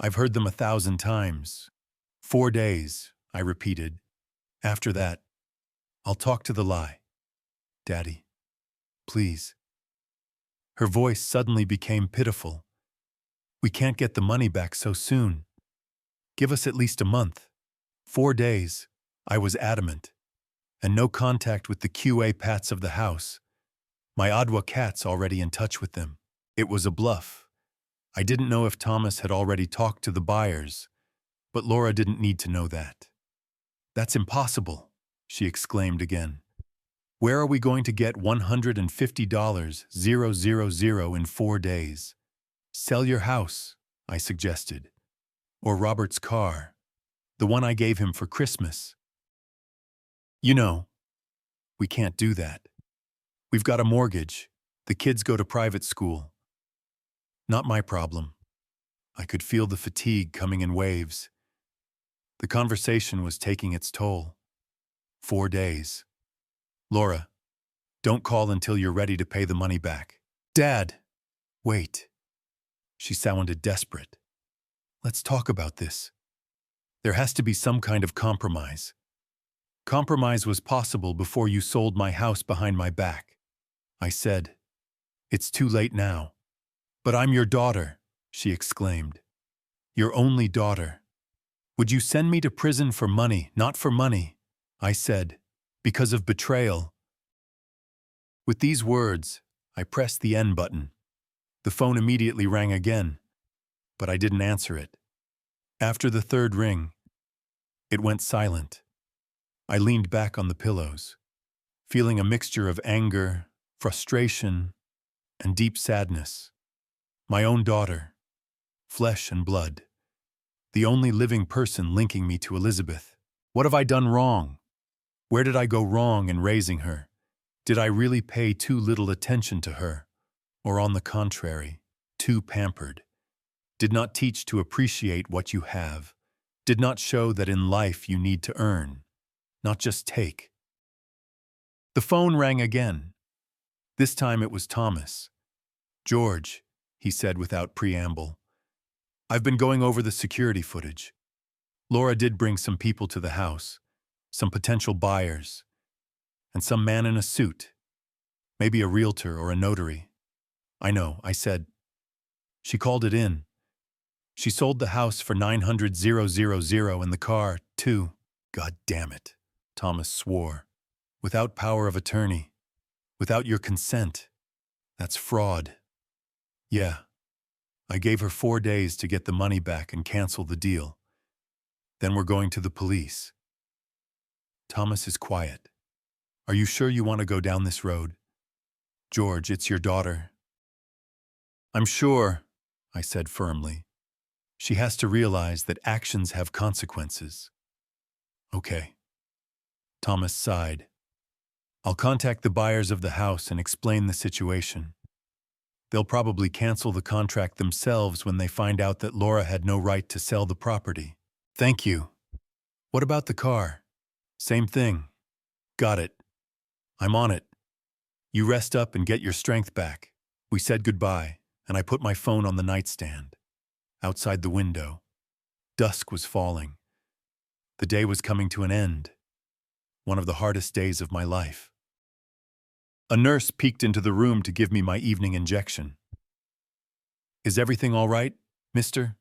Speaker 1: I've heard them 1,000 times. 4 days, I repeated. After that, I'll talk to the lie. Daddy, please. Her voice suddenly became pitiful. We can't get the money back so soon. Give us at least a month. 4 days, I was adamant. And no contact with the QA Pats of the house. My Adwa cat's already in touch with them. It was a bluff. I didn't know if Thomas had already talked to the buyers, but Laura didn't need to know that. That's impossible, she exclaimed again. Where are we going to get $150,000 in 4 days? Sell your house, I suggested. Or Robert's car, the one I gave him for Christmas. You know, we can't do that. We've got a mortgage. The kids go to private school. Not my problem. I could feel the fatigue coming in waves. The conversation was taking its toll. 4 days. Laura, don't call until you're ready to pay the money back. Dad! Wait. She sounded desperate. Let's talk about this. There has to be some kind of compromise. Compromise was possible before you sold my house behind my back. I said, "It's too late now." "But I'm your daughter," she exclaimed. "Your only daughter. Would you send me to prison for money, not for money?" I said, "because of betrayal." With these words, I pressed the end button. The phone immediately rang again, but I didn't answer it. After the third ring, it went silent. I leaned back on the pillows, feeling a mixture of anger, frustration, and deep sadness. My own daughter, flesh and blood, the only living person linking me to Elizabeth. What have I done wrong? Where did I go wrong in raising her? Did I really pay too little attention to her? Or on the contrary, too pampered? Did not teach to appreciate what you have? Did not show that in life you need to earn, not just take? The phone rang again. This time it was Thomas. "George," he said without preamble, "I've been going over the security footage. Laura did bring some people to the house, some potential buyers, and some man in a suit, maybe a realtor or a notary." "I know," I said. "She called it in. She sold the house for $900,000 and the car, too." "God damn it," Thomas swore. "Without power of attorney, without your consent. That's fraud." "Yeah. I gave her 4 days to get the money back and cancel the deal. Then we're going to the police." Thomas is quiet. "Are you sure you want to go down this road? George, it's your daughter." "I'm sure," I said firmly. "She has to realize that actions have consequences." "Okay." Thomas sighed. "I'll contact the buyers of the house and explain the situation. They'll probably cancel the contract themselves when they find out that Laura had no right to sell the property." "Thank you. What about the car?" "Same thing." "Got it. I'm on it. You rest up and get your strength back." We said goodbye, and I put my phone on the nightstand. Outside the window, dusk was falling. The day was coming to an end. One of the hardest days of my life. A nurse peeked into the room to give me my evening injection. "Is everything all right, Mr.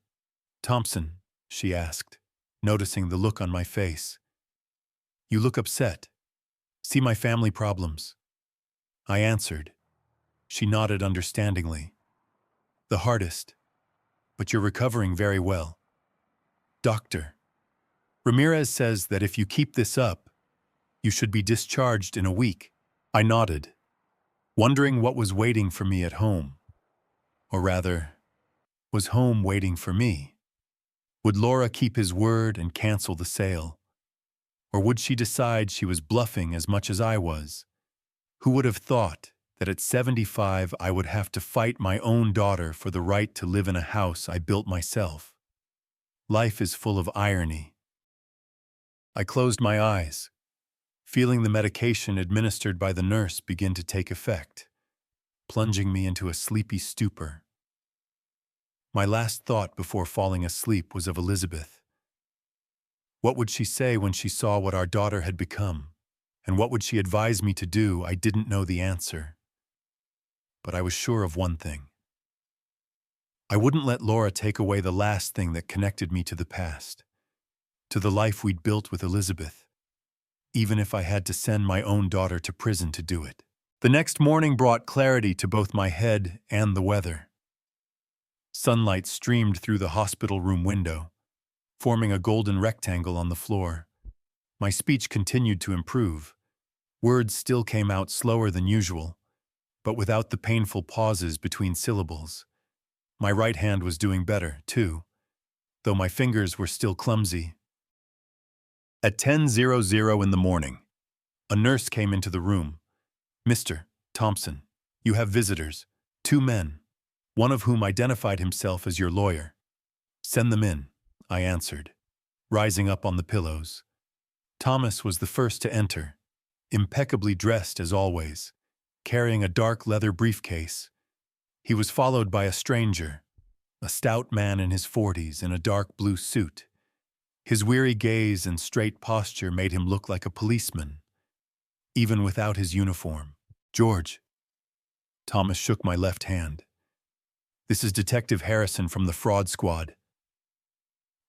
Speaker 1: Thompson?" she asked, noticing the look on my face. "You look upset. See my family problems?" I answered. She nodded understandingly. "The hardest, but you're recovering very well. Doctor Ramirez says that if you keep this up, you should be discharged in a week." I nodded, wondering what was waiting for me at home. Or rather, was home waiting for me? Would Laura keep his word and cancel the sale? Or would she decide she was bluffing as much as I was? Who would have thought that at 75 I would have to fight my own daughter for the right to live in a house I built myself? Life is full of irony. I closed my eyes, feeling the medication administered by the nurse begin to take effect, plunging me into a sleepy stupor. My last thought before falling asleep was of Elizabeth. What would she say when she saw what our daughter had become? And what would she advise me to do? I didn't know the answer. But I was sure of one thing. I wouldn't let Laura take away the last thing that connected me to the past, to the life we'd built with Elizabeth, even if I had to send my own daughter to prison to do it. The next morning brought clarity to both my head and the weather. Sunlight streamed through the hospital room window, forming a golden rectangle on the floor. My speech continued to improve. Words still came out slower than usual, but without the painful pauses between syllables. My right hand was doing better, too, though my fingers were still clumsy. At 10:00 in the morning, a nurse came into the room. "Mr. Thompson, you have visitors, 2 men, one of whom identified himself as your lawyer." "Send them in," I answered, rising up on the pillows. Thomas was the first to enter, impeccably dressed as always, carrying a dark leather briefcase. He was followed by a stranger, a stout man in his 40s in a dark blue suit. His weary gaze and straight posture made him look like a policeman, even without his uniform. George. Thomas shook my left hand. This is Detective Harrison from the fraud squad.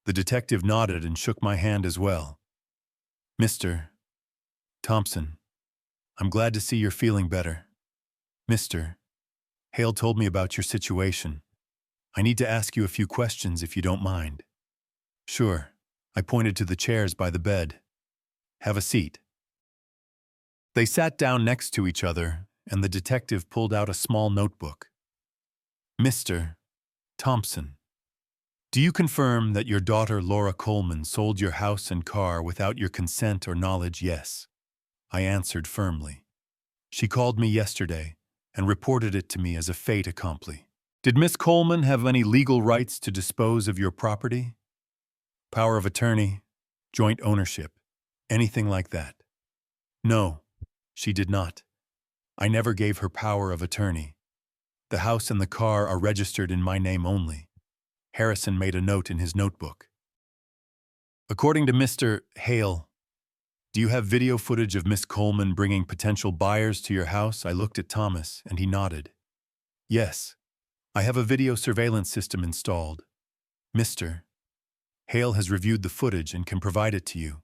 Speaker 1: The detective nodded and shook my hand as well. Mr. Thompson, I'm glad to see you're feeling better. Mr. Hale told me about your situation. I need to ask you a few questions if you don't mind. Sure. I pointed to the chairs by the bed. Have a seat. They sat down next to each other, and the detective pulled out a small notebook. Mr. Thompson, do you confirm that your daughter Laura Coleman sold your house and car without your consent or knowledge? Yes. I answered firmly. She called me yesterday and reported it to me as a fait accompli. Did Miss Coleman have any legal rights to dispose of your property? Power of attorney, joint ownership, anything like that? No, she did not. I never gave her power of attorney. The house and the car are registered in my name only. Harrison made a note in his notebook. According to Mr. Hale, do you have video footage of Miss Coleman bringing potential buyers to your house? I looked at Thomas, and he nodded. Yes, I have a video surveillance system installed. Mr. Hale has reviewed the footage and can provide it to you.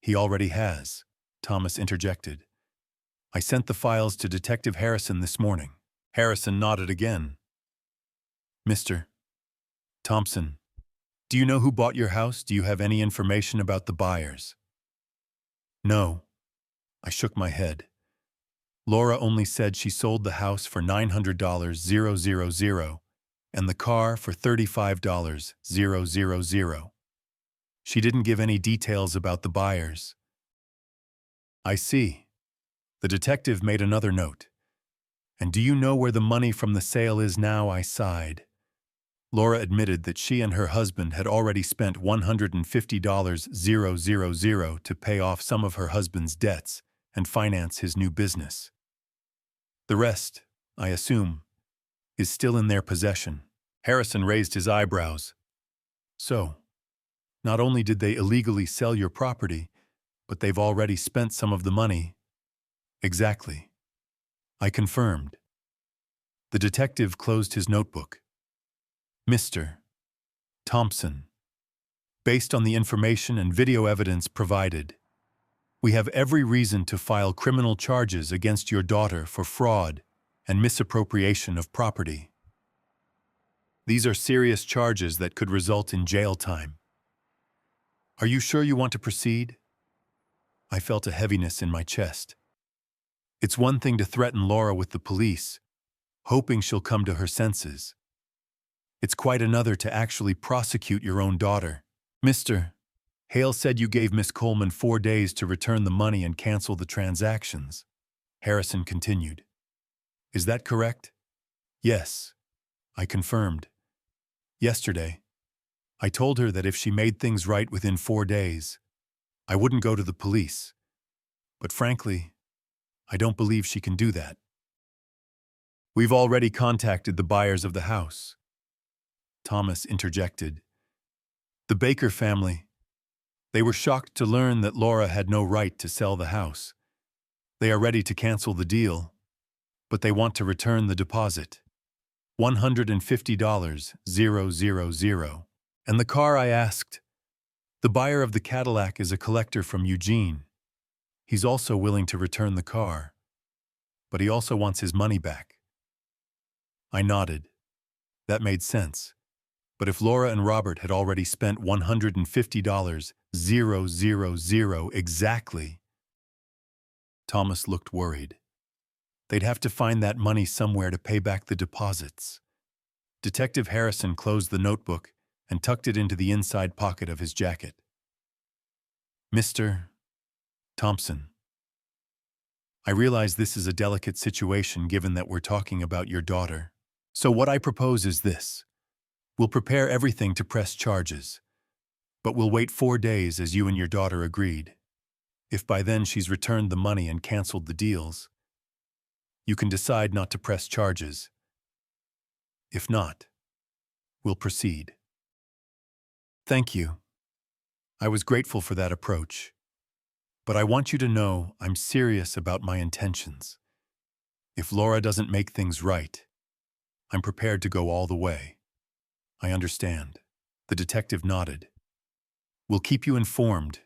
Speaker 1: He already has, Thomas interjected. I sent the files to Detective Harrison this morning. Harrison nodded again. Mr. Thompson, do you know who bought your house? Do you have any information about the buyers? No. I shook my head. Laura only said she sold the house for $900,000 and the car for $35,000. She didn't give any details about the buyers. I see. The detective made another note. And do you know where the money from the sale is now? I sighed. Laura admitted that she and her husband had already spent $150,000 to pay off some of her husband's debts and finance his new business. The rest, I assume, is still in their possession. Harrison raised his eyebrows. So, not only did they illegally sell your property, but they've already spent some of the money. Exactly. I confirmed. The detective closed his notebook. Mr. Thompson, based on the information and video evidence provided, we have every reason to file criminal charges against your daughter for fraud and misappropriation of property. These are serious charges that could result in jail time. Are you sure you want to proceed? I felt a heaviness in my chest. It's one thing to threaten Laura with the police, hoping she'll come to her senses. It's quite another to actually prosecute your own daughter. Mr. Hale said you gave Miss Coleman 4 days to return the money and cancel the transactions. Harrison continued. Is that correct? Yes, I confirmed. Yesterday, I told her that if she made things right within 4 days, I wouldn't go to the police. But frankly, I don't believe she can do that. We've already contacted the buyers of the house. Thomas interjected. The Baker family. They were shocked to learn that Laura had no right to sell the house. They are ready to cancel the deal, but they want to return the deposit. $150,000. And the car, I asked. The buyer of the Cadillac is a collector from Eugene. He's also willing to return the car, but he also wants his money back. I nodded. That made sense. But if Laura and Robert had already spent $150,000 exactly, Thomas looked worried. They'd have to find that money somewhere to pay back the deposits. Detective Harrison closed the notebook and tucked it into the inside pocket of his jacket. Mr. Thompson, I realize this is a delicate situation given that we're talking about your daughter. So what I propose is this. We'll prepare everything to press charges, but we'll wait 4 days as you and your daughter agreed. If by then she's returned the money and canceled the deals, you can decide not to press charges. If not, we'll proceed. Thank you. I was grateful for that approach, but I want you to know I'm serious about my intentions. If Laura doesn't make things right, I'm prepared to go all the way. I understand. The detective nodded. We'll keep you informed.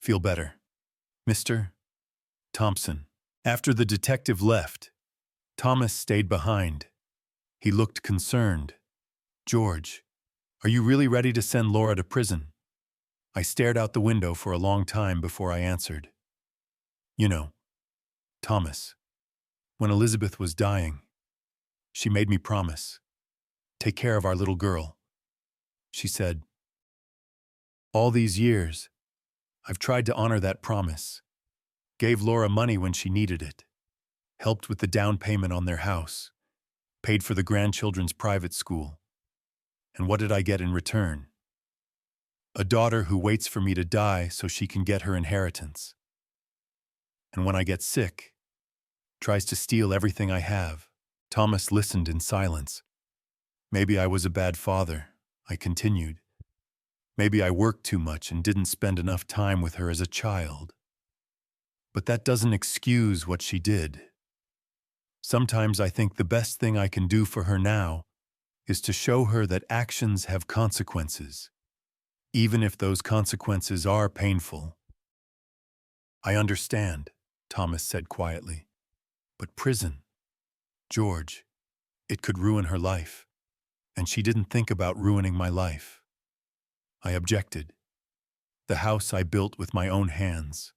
Speaker 1: Feel better. Mr. Thompson. After the detective left, Thomas stayed behind. He looked concerned. George, are you really ready to send Laura to prison? I stared out the window for a long time before I answered. You know, Thomas, when Elizabeth was dying, she made me promise. Take care of our little girl. She said, all these years, I've tried to honor that promise. Gave Laura money when she needed it. Helped with the down payment on their house. Paid for the grandchildren's private school. And what did I get in return? A daughter who waits for me to die so she can get her inheritance. And when I get sick, tries to steal everything I have. Thomas listened in silence. Maybe I was a bad father, I continued. Maybe I worked too much and didn't spend enough time with her as a child. But that doesn't excuse what she did. Sometimes I think the best thing I can do for her now is to show her that actions have consequences, even if those consequences are painful. I understand, Thomas said quietly. But prison, George, it could ruin her life. And she didn't think about ruining my life. I objected. The house I built with my own hands.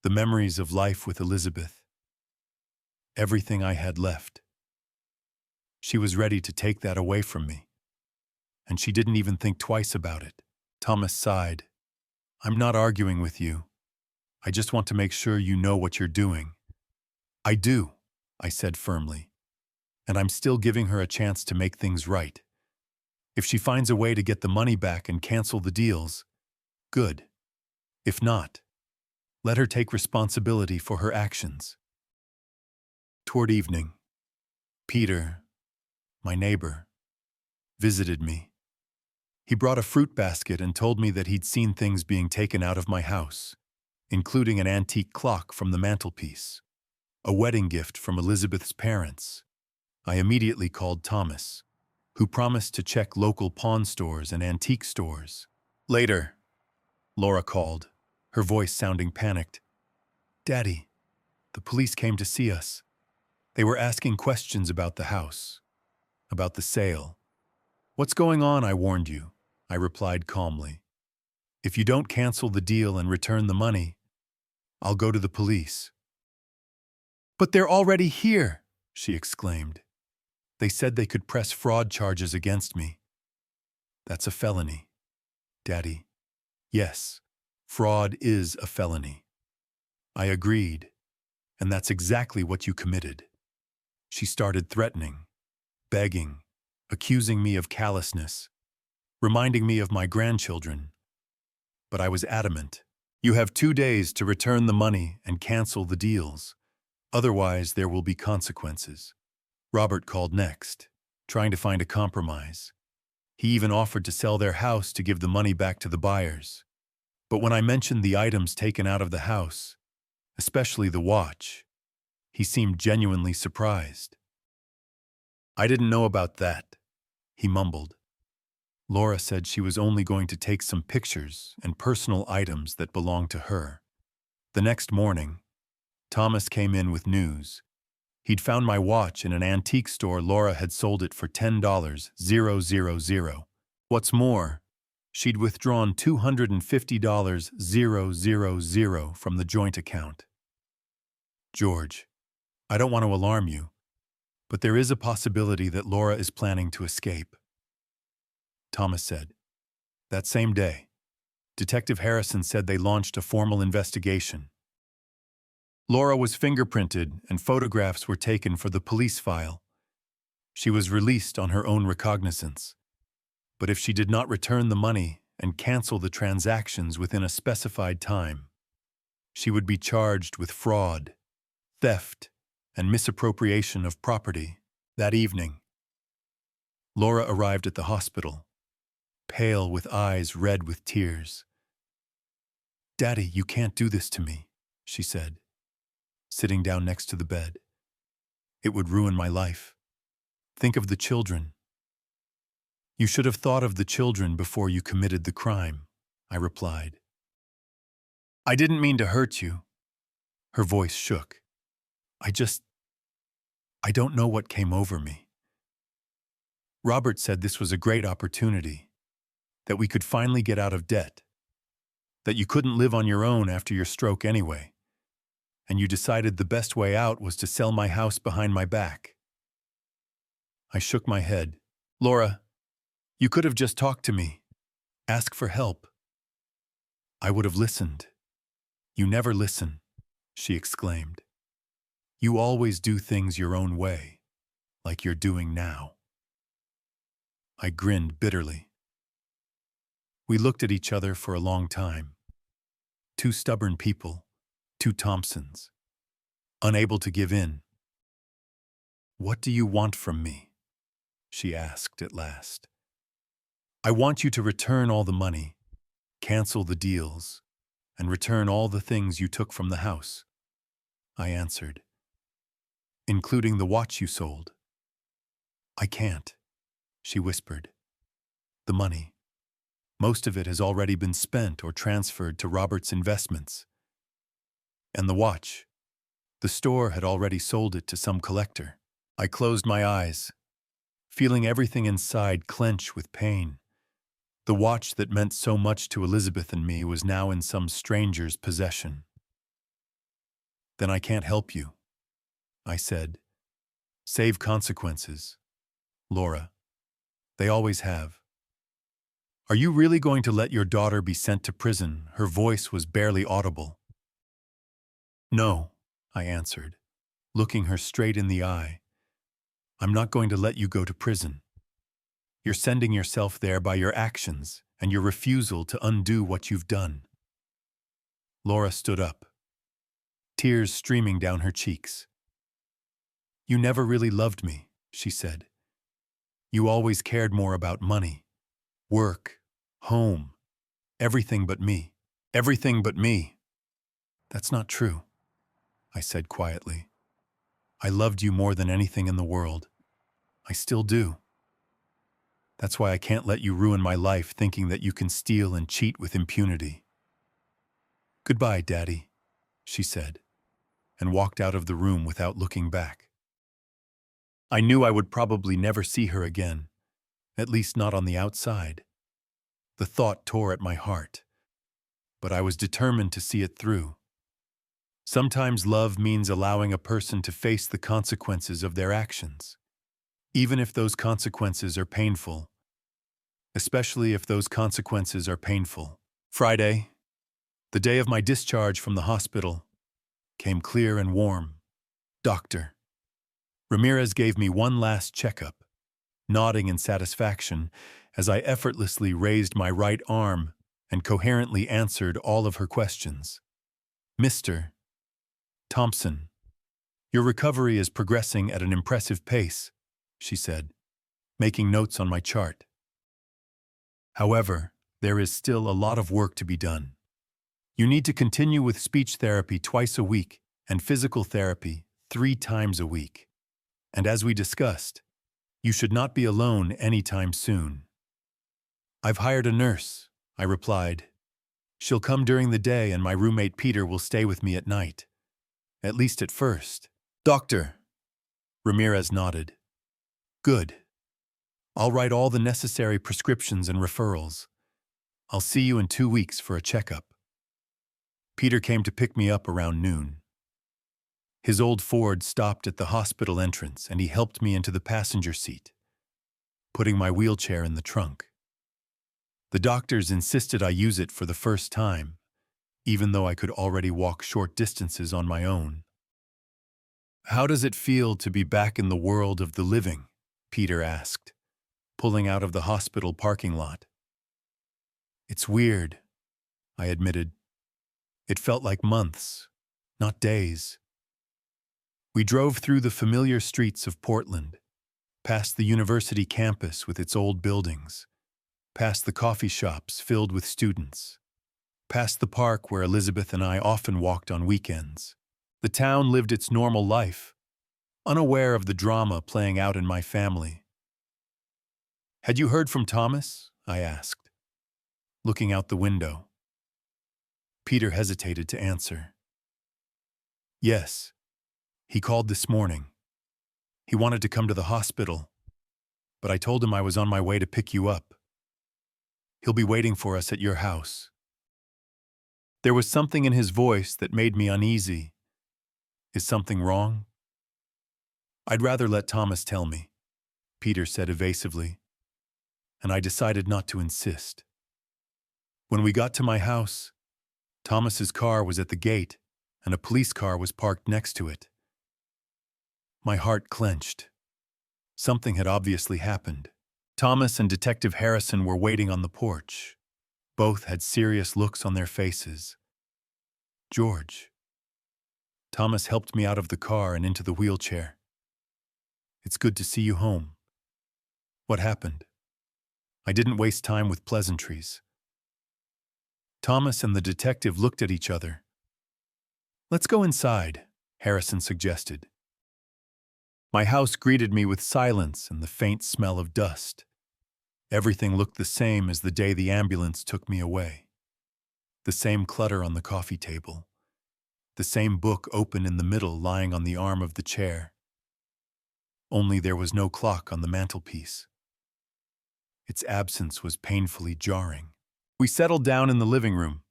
Speaker 1: The memories of life with Elizabeth. Everything I had left. She was ready to take that away from me. And she didn't even think twice about it. Thomas sighed. I'm not arguing with you. I just want to make sure you know what you're doing. I do, I said firmly. And I'm still giving her a chance to make things right. If she finds a way to get the money back and cancel the deals, good. If not, let her take responsibility for her actions. Toward evening, Peter, my neighbor, visited me. He brought a fruit basket and told me that he'd seen things being taken out of my house, including an antique clock from the mantelpiece, a wedding gift from Elizabeth's parents. I immediately called Thomas, who promised to check local pawn stores and antique stores. Later, Laura called, her voice sounding panicked. Daddy, the police came to see us. They were asking questions about the house, about the sale. What's going on, I warned you, I replied calmly. If you don't cancel the deal and return the money, I'll go to the police. But they're already here, she exclaimed. They said they could press fraud charges against me. That's a felony, Daddy. Yes, fraud is a felony. I agreed, and that's exactly what you committed. She started threatening, begging, accusing me of callousness, reminding me of my grandchildren. But I was adamant. You have 2 days to return the money and cancel the deals. Otherwise, there will be consequences. Robert called next, trying to find a compromise. He even offered to sell their house to give the money back to the buyers. But when I mentioned the items taken out of the house, especially the watch, he seemed genuinely surprised. I didn't know about that, he mumbled. Laura said she was only going to take some pictures and personal items that belonged to her. The next morning, Thomas came in with news. He'd found my watch in an antique store. Laura had sold it for $10,000. What's more, she'd withdrawn $250,000 from the joint account. George, I don't want to alarm you, but there is a possibility that Laura is planning to escape. Thomas said. That same day, Detective Harrison said they launched a formal investigation. Laura was fingerprinted and photographs were taken for the police file. She was released on her own recognizance. But if she did not return the money and cancel the transactions within a specified time, she would be charged with fraud, theft, and misappropriation of property. That evening, Laura arrived at the hospital, pale with eyes red with tears. Daddy, you can't do this to me, she said, sitting down next to the bed. It would ruin my life. Think of the children. You should have thought of the children before you committed the crime, I replied. I didn't mean to hurt you. Her voice shook. I don't know what came over me. Robert said this was a great opportunity, that we could finally get out of debt, that you couldn't live on your own after your stroke anyway, and you decided the best way out was to sell my house behind my back. I shook my head. Laura, you could have just talked to me. Ask for help. I would have listened. You never listen, she exclaimed. You always do things your own way, like you're doing now. I grinned bitterly. We looked at each other for a long time. Two stubborn people, two Thompsons, unable to give in. What do you want from me? She asked at last. I want you to return all the money, cancel the deals, and return all the things you took from the house, I answered, including the watch you sold. I can't, she whispered. The money, most of it has already been spent or transferred to Robert's investments. And the watch, the store had already sold it to some collector. I closed my eyes, feeling everything inside clench with pain. The watch that meant so much to Elizabeth and me was now in some stranger's possession. Then I can't help you, I said. Save consequences, Laura. They always have. Are you really going to let your daughter be sent to prison? Her voice was barely audible. No, I answered, looking her straight in the eye. I'm not going to let you go to prison. You're sending yourself there by your actions and your refusal to undo what you've done. Laura stood up, tears streaming down her cheeks. You never really loved me, she said. You always cared more about money, work, home, everything but me. Everything but me. That's not true, I said quietly. I loved you more than anything in the world. I still do. That's why I can't let you ruin my life thinking that you can steal and cheat with impunity. Goodbye, Daddy, she said, and walked out of the room without looking back. I knew I would probably never see her again, at least not on the outside. The thought tore at my heart, but I was determined to see it through. Sometimes love means allowing a person to face the consequences of their actions, even if those consequences are painful. Especially if those consequences are painful. Friday, the day of my discharge from the hospital, came clear and warm. Doctor. Ramirez gave me one last checkup, nodding in satisfaction as I effortlessly raised my right arm and coherently answered all of her questions. Mr. Thompson, your recovery is progressing at an impressive pace, she said, making notes on my chart. However, there is still a lot of work to be done. You need to continue with speech therapy twice a week and physical therapy 3 times a week. And as we discussed, you should not be alone anytime soon. I've hired a nurse, I replied. She'll come during the day and my roommate Peter will stay with me at night. At least at first. Doctor. Ramirez nodded. Good. I'll write all the necessary prescriptions and referrals. I'll see you in 2 weeks for a checkup. Peter came to pick me up around noon. His old Ford stopped at the hospital entrance and he helped me into the passenger seat, putting my wheelchair in the trunk. The doctors insisted I use it for the first time, even though I could already walk short distances on my own. How does it feel to be back in the world of the living? Peter asked, pulling out of the hospital parking lot. It's weird, I admitted. It felt like months, not days. We drove through the familiar streets of Portland, past the university campus with its old buildings, past the coffee shops filled with students, past the park where Elizabeth and I often walked on weekends. The town lived its normal life, unaware of the drama playing out in my family. "Had you heard from Thomas?" I asked, looking out the window. Peter hesitated to answer. "Yes, he called this morning. He wanted to come to the hospital, but I told him I was on my way to pick you up. He'll be waiting for us at your house." There was something in his voice that made me uneasy. Is something wrong? "I'd rather let Thomas tell me," Peter said evasively, and I decided not to insist. When we got to my house, Thomas's car was at the gate, and a police car was parked next to it. My heart clenched. Something had obviously happened. Thomas and Detective Harrison were waiting on the porch. Both had serious looks on their faces. "George." Thomas helped me out of the car and into the wheelchair. "It's good to see you home. What happened?" I didn't waste time with pleasantries. Thomas and the detective looked at each other. "Let's go inside," Harrison suggested. My house greeted me with silence and the faint smell of dust. Everything looked the same as the day the ambulance took me away. The same clutter on the coffee table. The same book open in the middle lying on the arm of the chair. Only there was no clock on the mantelpiece. Its absence was painfully jarring. We settled down in the living room.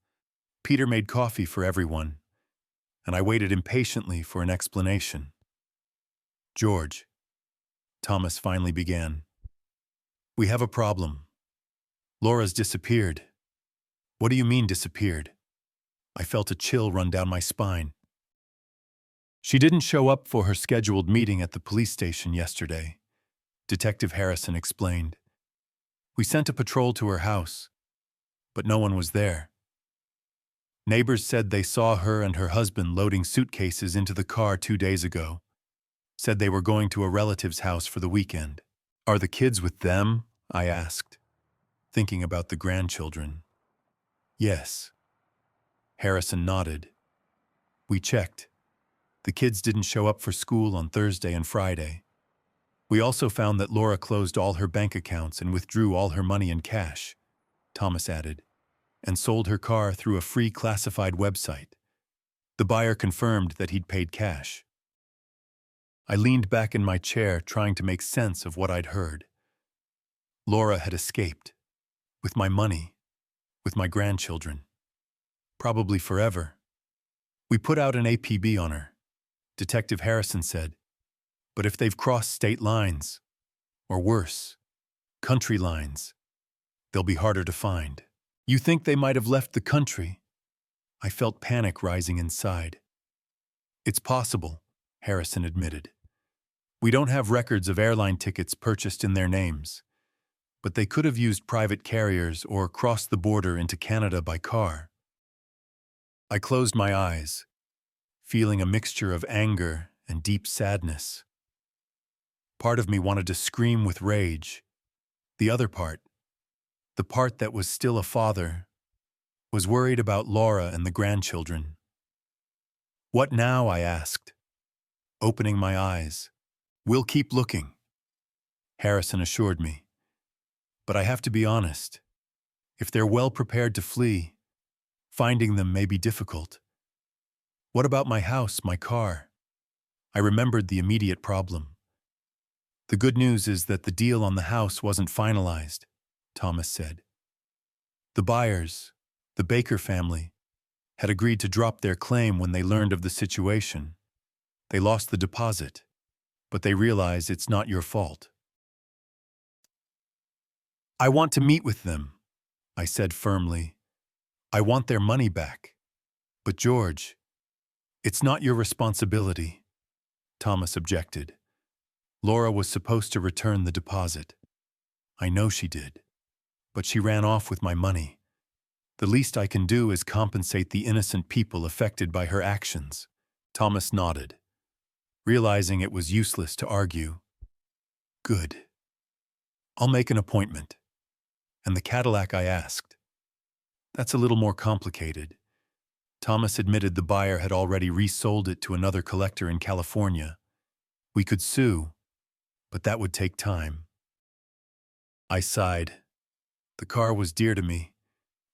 Speaker 1: Peter made coffee for everyone, and I waited impatiently for an explanation. "George," Thomas finally began, "we have a problem. Laura's disappeared." "What do you mean disappeared?" I felt a chill run down my spine. "She didn't show up for her scheduled meeting at the police station yesterday," Detective Harrison explained. "We sent a patrol to her house, but no one was there. Neighbors said they saw her and her husband loading suitcases into the car 2 days ago. Said they were going to a relative's house for the weekend." "Are the kids with them?" I asked, thinking about the grandchildren. "Yes." Harrison nodded. "We checked. The kids didn't show up for school on Thursday and Friday. We also found that Laura closed all her bank accounts and withdrew all her money in cash," Thomas added, "and sold her car through a free classified website. The buyer confirmed that he'd paid cash." I leaned back in my chair, trying to make sense of what I'd heard. Laura had escaped. With my money. With my grandchildren. Probably forever. "We put out an APB on her," Detective Harrison said. "But if they've crossed state lines, or worse, country lines, they'll be harder to find." "You think they might have left the country?" I felt panic rising inside. "It's possible," Harrison admitted. "We don't have records of airline tickets purchased in their names, but they could have used private carriers or crossed the border into Canada by car." I closed my eyes, feeling a mixture of anger and deep sadness. Part of me wanted to scream with rage. The other part, the part that was still a father, was worried about Laura and the grandchildren. "What now?" I asked, opening my eyes. "We'll keep looking," Harrison assured me. "But I have to be honest. If they're well prepared to flee, finding them may be difficult." "What about my house, my car?" I remembered the immediate problem. "The good news is that the deal on the house wasn't finalized," Thomas said. "The buyers, the Baker family, had agreed to drop their claim when they learned of the situation. They lost the deposit, but they realize it's not your fault." "I want to meet with them," I said firmly. "I want their money back." "But George, it's not your responsibility," Thomas objected. "Laura was supposed to return the deposit." "I know she did, but she ran off with my money. The least I can do is compensate the innocent people affected by her actions." Thomas nodded, realizing it was useless to argue. "Good. I'll make an appointment." "And the Cadillac I asked?" That's a little more complicated. Thomas admitted the buyer had already resold it to another collector in California. We could sue, but that would take time. I sighed. The car was dear to me,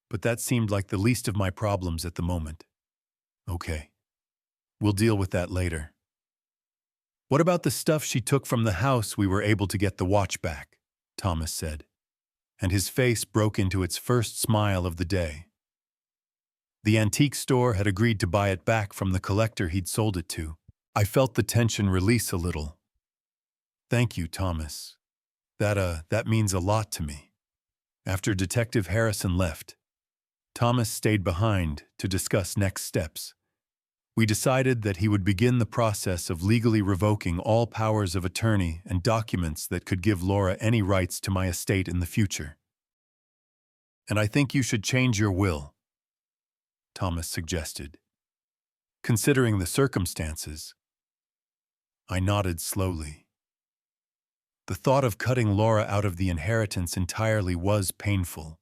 Speaker 1: but that seemed like the least of my problems at the moment. Okay, we'll deal with that later. What about the stuff she took from the house we were able to get the watch back? Thomas said, and his face broke into its first smile of the day. The antique store had agreed to buy it back from the collector he'd sold it to. I felt the tension release a little. Thank you, Thomas. That means a lot to me. After Detective Harrison left, Thomas stayed behind to discuss next steps. We decided that he would begin the process of legally revoking all powers of attorney and documents that could give Laura any rights to my estate in the future. And I think you should change your will, Thomas suggested. Considering the circumstances, I nodded slowly. The thought of cutting Laura out of the inheritance entirely was painful,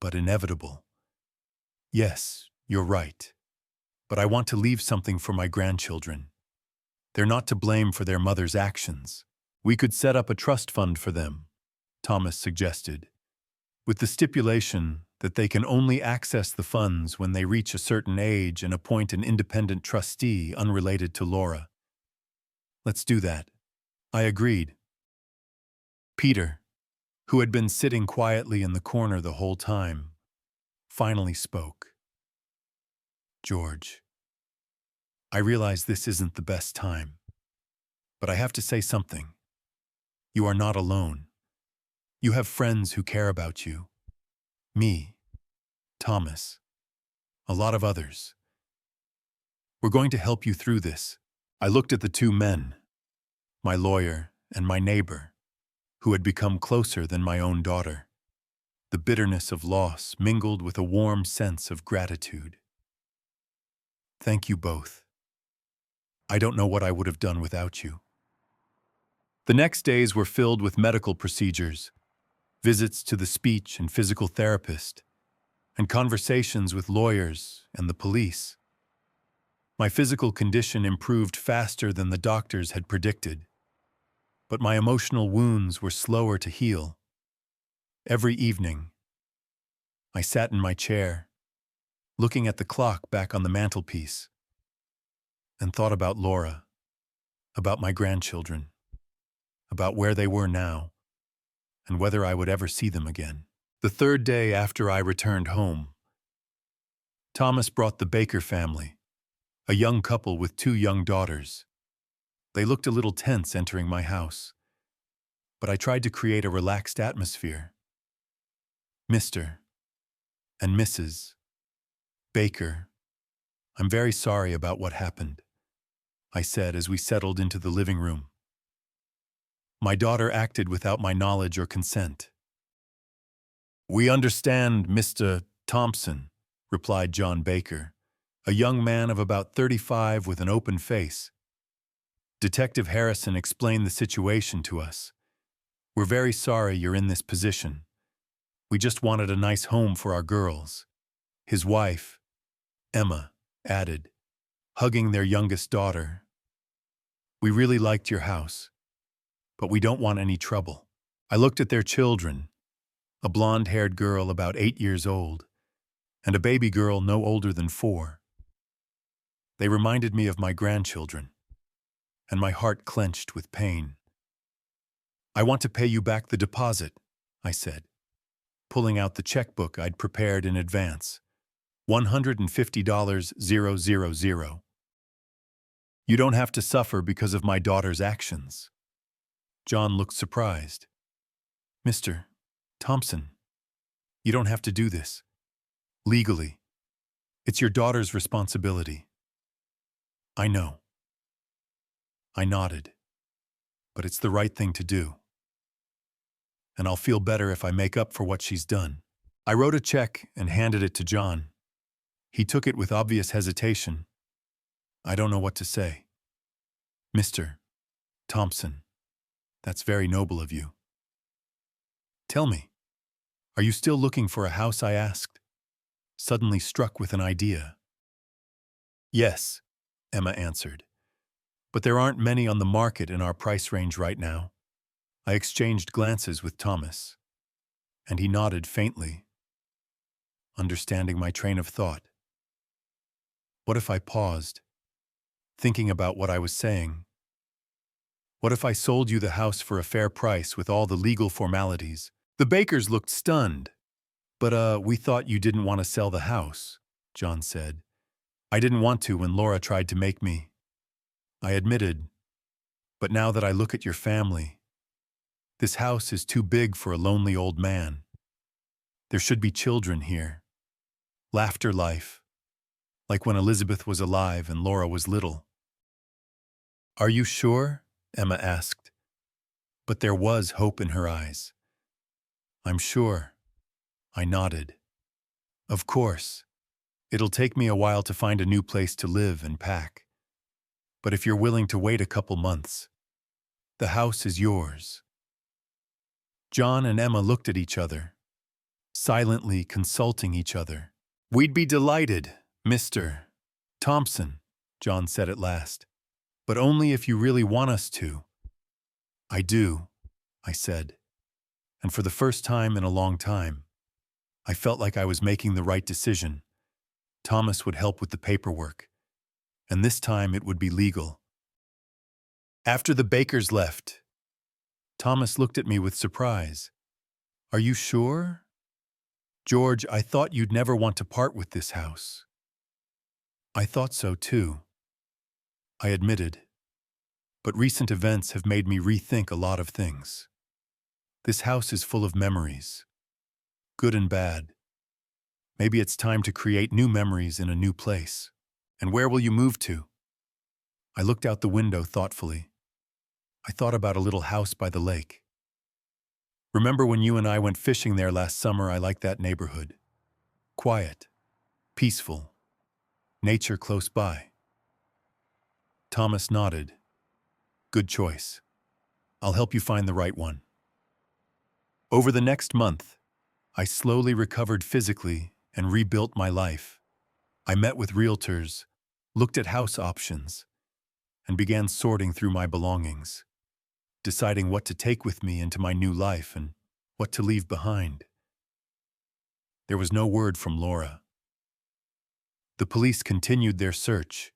Speaker 1: but inevitable. Yes, you're right. But I want to leave something for my grandchildren. They're not to blame for their mother's actions. We could set up a trust fund for them, Thomas suggested, with the stipulation that they can only access the funds when they reach a certain age and appoint an independent trustee unrelated to Laura. Let's do that. I agreed. Peter, who had been sitting quietly in the corner the whole time, finally spoke. George, I realize this isn't the best time, but I have to say something. You are not alone. You have friends who care about you. Me, Thomas, a lot of others. We're going to help you through this. I looked at the two men, my lawyer and my neighbor, who had become closer than my own daughter. The bitterness of loss mingled with a warm sense of gratitude. Thank you both. I don't know what I would have done without you. The next days were filled with medical procedures, visits to the speech and physical therapist, and conversations with lawyers and the police. My physical condition improved faster than the doctors had predicted, but my emotional wounds were slower to heal. Every evening, I sat in my chair, looking at the clock back on the mantelpiece, and thought about Laura, about my grandchildren, about where they were now, and whether I would ever see them again. The third day after I returned home, Thomas brought the Baker family, a young couple with two young daughters. They looked a little tense entering my house, but I tried to create a relaxed atmosphere. Mr. and Mrs. Baker, I'm very sorry about what happened, I said as we settled into the living room. My daughter acted without my knowledge or consent. We understand, Mr. Thompson, replied John Baker, a young man of about 35 with an open face. Detective Harrison explained the situation to us. We're very sorry you're in this position. We just wanted a nice home for our girls. His wife, Emma, added, hugging their youngest daughter. We really liked your house, but we don't want any trouble. I looked at their children, a blonde-haired girl about 8 years old, and a baby girl no older than 4. They reminded me of my grandchildren, and my heart clenched with pain. I want to pay you back the deposit, I said, pulling out the checkbook I'd prepared in advance. $150,000. You don't have to suffer because of my daughter's actions. John looked surprised. Mr. Thompson, you don't have to do this. Legally, it's your daughter's responsibility. I know. I nodded. But it's the right thing to do. And I'll feel better if I make up for what she's done. I wrote a check and handed it to John. He took it with obvious hesitation. I don't know what to say. Mr. Thompson, that's very noble of you. Tell me, are you still looking for a house? I asked. suddenly struck with an idea. Yes, Emma answered, but there aren't many on the market in our price range right now. I exchanged glances with Thomas, and he nodded faintly, understanding my train of thought. What if I paused, thinking about what I was saying? What if I sold you the house for a fair price with all the legal formalities? The Bakers looked stunned. But we thought you didn't want to sell the house, John said. I didn't want to when Laura tried to make me. I admitted, but now that I look at your family, this house is too big for a lonely old man. There should be children here. Laughter life, like when Elizabeth was alive and Laura was little. Are you sure? Emma asked, but there was hope in her eyes. I'm sure. I nodded. Of course. It'll take me a while to find a new place to live and pack. But if you're willing to wait a couple months, the house is yours. John and Emma looked at each other, silently consulting each other. We'd be delighted, Mr. Thompson, John said at last, but only if you really want us to. I do, I said, and for the first time in a long time, I felt like I was making the right decision. Thomas would help with the paperwork, and this time it would be legal. After the Bakers left, Thomas looked at me with surprise. Are you sure? George, I thought you'd never want to part with this house. I thought so too, I admitted, but recent events have made me rethink a lot of things. This house is full of memories, good and bad. Maybe it's time to create new memories in a new place. And where will you move to? I looked out the window thoughtfully. I thought about a little house by the lake. Remember when you and I went fishing there last summer? I liked that neighborhood. Quiet, peaceful, nature close by. Thomas nodded. Good choice. I'll help you find the right one. Over the next month, I slowly recovered physically and rebuilt my life. I met with realtors, looked at house options, and began sorting through my belongings, deciding what to take with me into my new life and what to leave behind. There was no word from Laura. The police continued their search,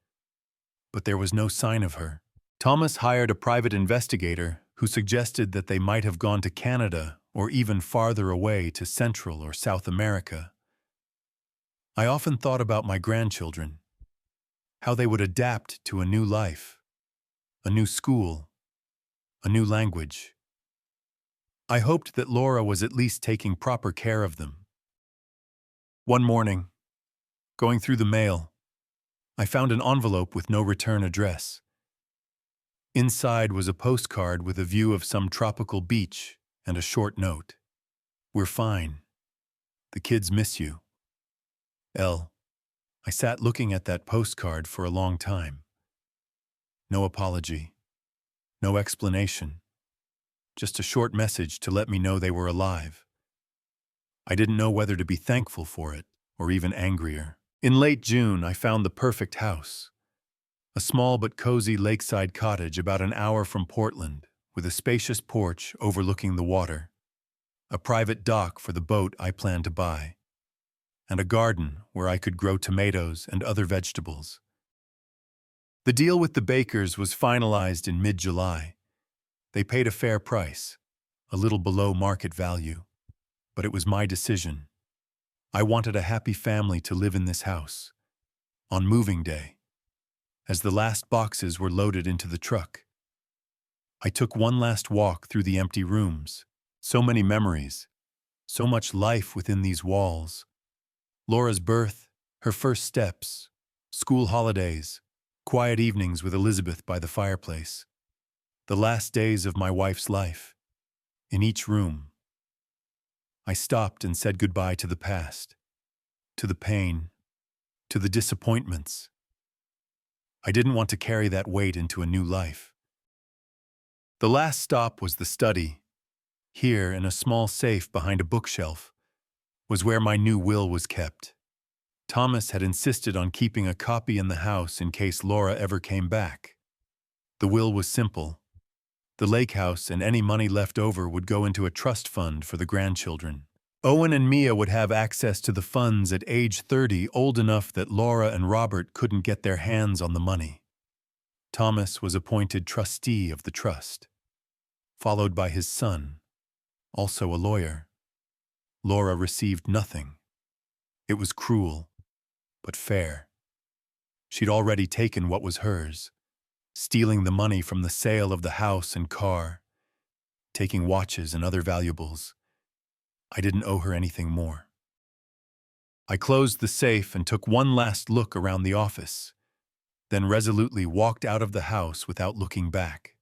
Speaker 1: but there was no sign of her. Thomas hired a private investigator who suggested that they might have gone to Canada or even farther away to Central or South America. I often thought about my grandchildren, how they would adapt to a new life, a new school, a new language. I hoped that Laura was at least taking proper care of them. One morning, going through the mail, I found an envelope with no return address. Inside was a postcard with a view of some tropical beach and a short note. We're fine. The kids miss you. L. I sat looking at that postcard for a long time. No apology. No explanation. Just a short message to let me know they were alive. I didn't know whether to be thankful for it or even angrier. In late June, I found the perfect house. A small but cozy lakeside cottage about an hour from Portland, with a spacious porch overlooking the water, a private dock for the boat I planned to buy, and a garden where I could grow tomatoes and other vegetables. The deal with the Bakers was finalized in mid-July. They paid a fair price, a little below market value, but it was my decision. I wanted a happy family to live in this house. On moving day, as the last boxes were loaded into the truck, I took one last walk through the empty rooms. So many memories, so much life within these walls. Laura's birth, her first steps, school holidays, quiet evenings with Elizabeth by the fireplace. The last days of my wife's life. In each room, I stopped and said goodbye to the past, to the pain, to the disappointments. I didn't want to carry that weight into a new life. The last stop was the study. Here, in a small safe behind a bookshelf, was where my new will was kept. Thomas had insisted on keeping a copy in the house in case Laura ever came back. The will was simple. The lake house and any money left over would go into a trust fund for the grandchildren. Owen and Mia would have access to the funds at age 30, old enough that Laura and Robert couldn't get their hands on the money. Thomas was appointed trustee of the trust, followed by his son, also a lawyer. Laura received nothing. It was cruel, but fair. She'd already taken what was hers, stealing the money from the sale of the house and car, taking watches and other valuables. I didn't owe her anything more. I closed the safe and took one last look around the office, then resolutely walked out of the house without looking back.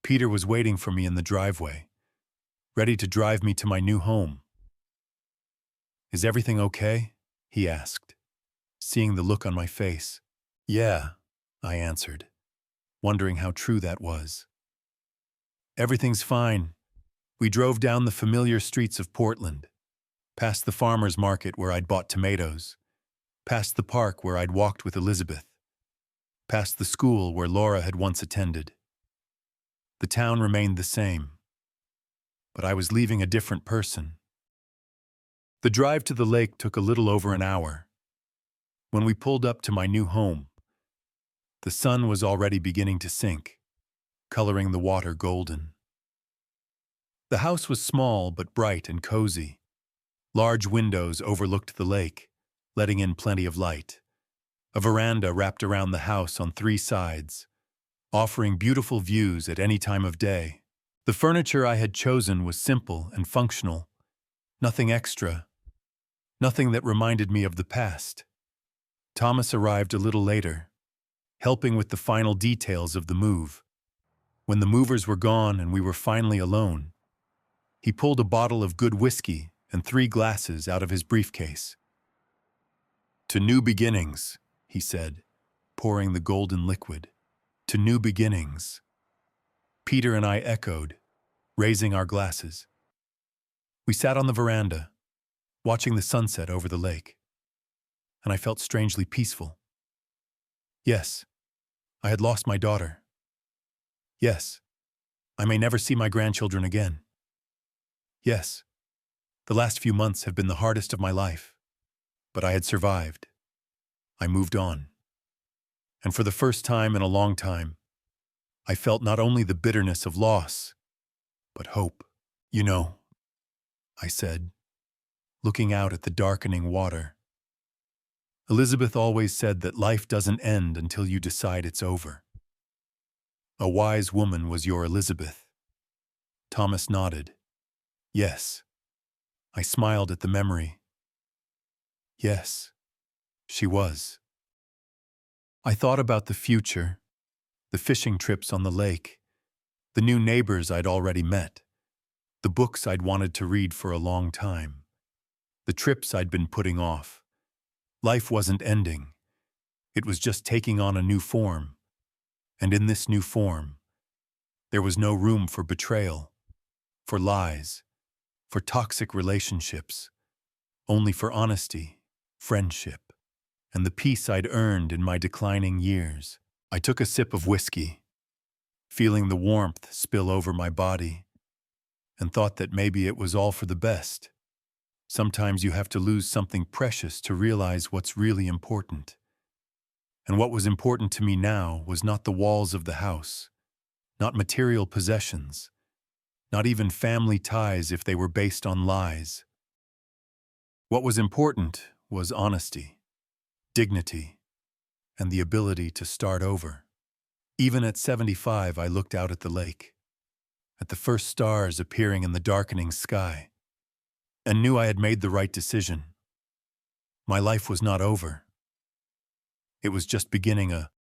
Speaker 1: Peter was waiting for me in the driveway, ready to drive me to my new home. "Is everything okay?" he asked, seeing the look on my face. "Yeah," I answered, wondering how true that was. "Everything's fine." We drove down the familiar streets of Portland, past the farmer's market where I'd bought tomatoes, past the park where I'd walked with Elizabeth, past the school where Laura had once attended. The town remained the same, but I was leaving a different person. The drive to the lake took a little over an hour. When we pulled up to my new home, the sun was already beginning to sink, coloring the water golden. The house was small but bright and cozy. Large windows overlooked the lake, letting in plenty of light. A veranda wrapped around the house on 3 sides, offering beautiful views at any time of day. The furniture I had chosen was simple and functional, nothing extra, nothing that reminded me of the past. Thomas arrived a little later, helping with the final details of the move. When the movers were gone and we were finally alone, he pulled a bottle of good whiskey and 3 glasses out of his briefcase. "To new beginnings," he said, pouring the golden liquid. "To new beginnings." Peter and I echoed, raising our glasses. We sat on the veranda, watching the sunset over the lake, and I felt strangely peaceful. Yes, I had lost my daughter. Yes, I may never see my grandchildren again. Yes, the last few months have been the hardest of my life, but I had survived. I moved on. And for the first time in a long time, I felt not only the bitterness of loss, but hope. "You know," I said, looking out at the darkening water, "Elizabeth always said that life doesn't end until you decide it's over." "A wise woman was your Elizabeth." Thomas nodded. "Yes." I smiled at the memory. Yes, she was. I thought about the future, the fishing trips on the lake, the new neighbors I'd already met, the books I'd wanted to read for a long time, the trips I'd been putting off. Life wasn't ending. It was just taking on a new form. And in this new form, there was no room for betrayal, for lies, for toxic relationships, only for honesty, friendship, and the peace I'd earned in my declining years. I took a sip of whiskey, feeling the warmth spill over my body, and thought that maybe it was all for the best. Sometimes you have to lose something precious to realize what's really important. And what was important to me now was not the walls of the house, not material possessions, not even family ties if they were based on lies. What was important was honesty, dignity, and the ability to start over. Even at 75, I looked out at the lake, at the first stars appearing in the darkening sky, and knew I had made the right decision. My life was not over. It was just beginning a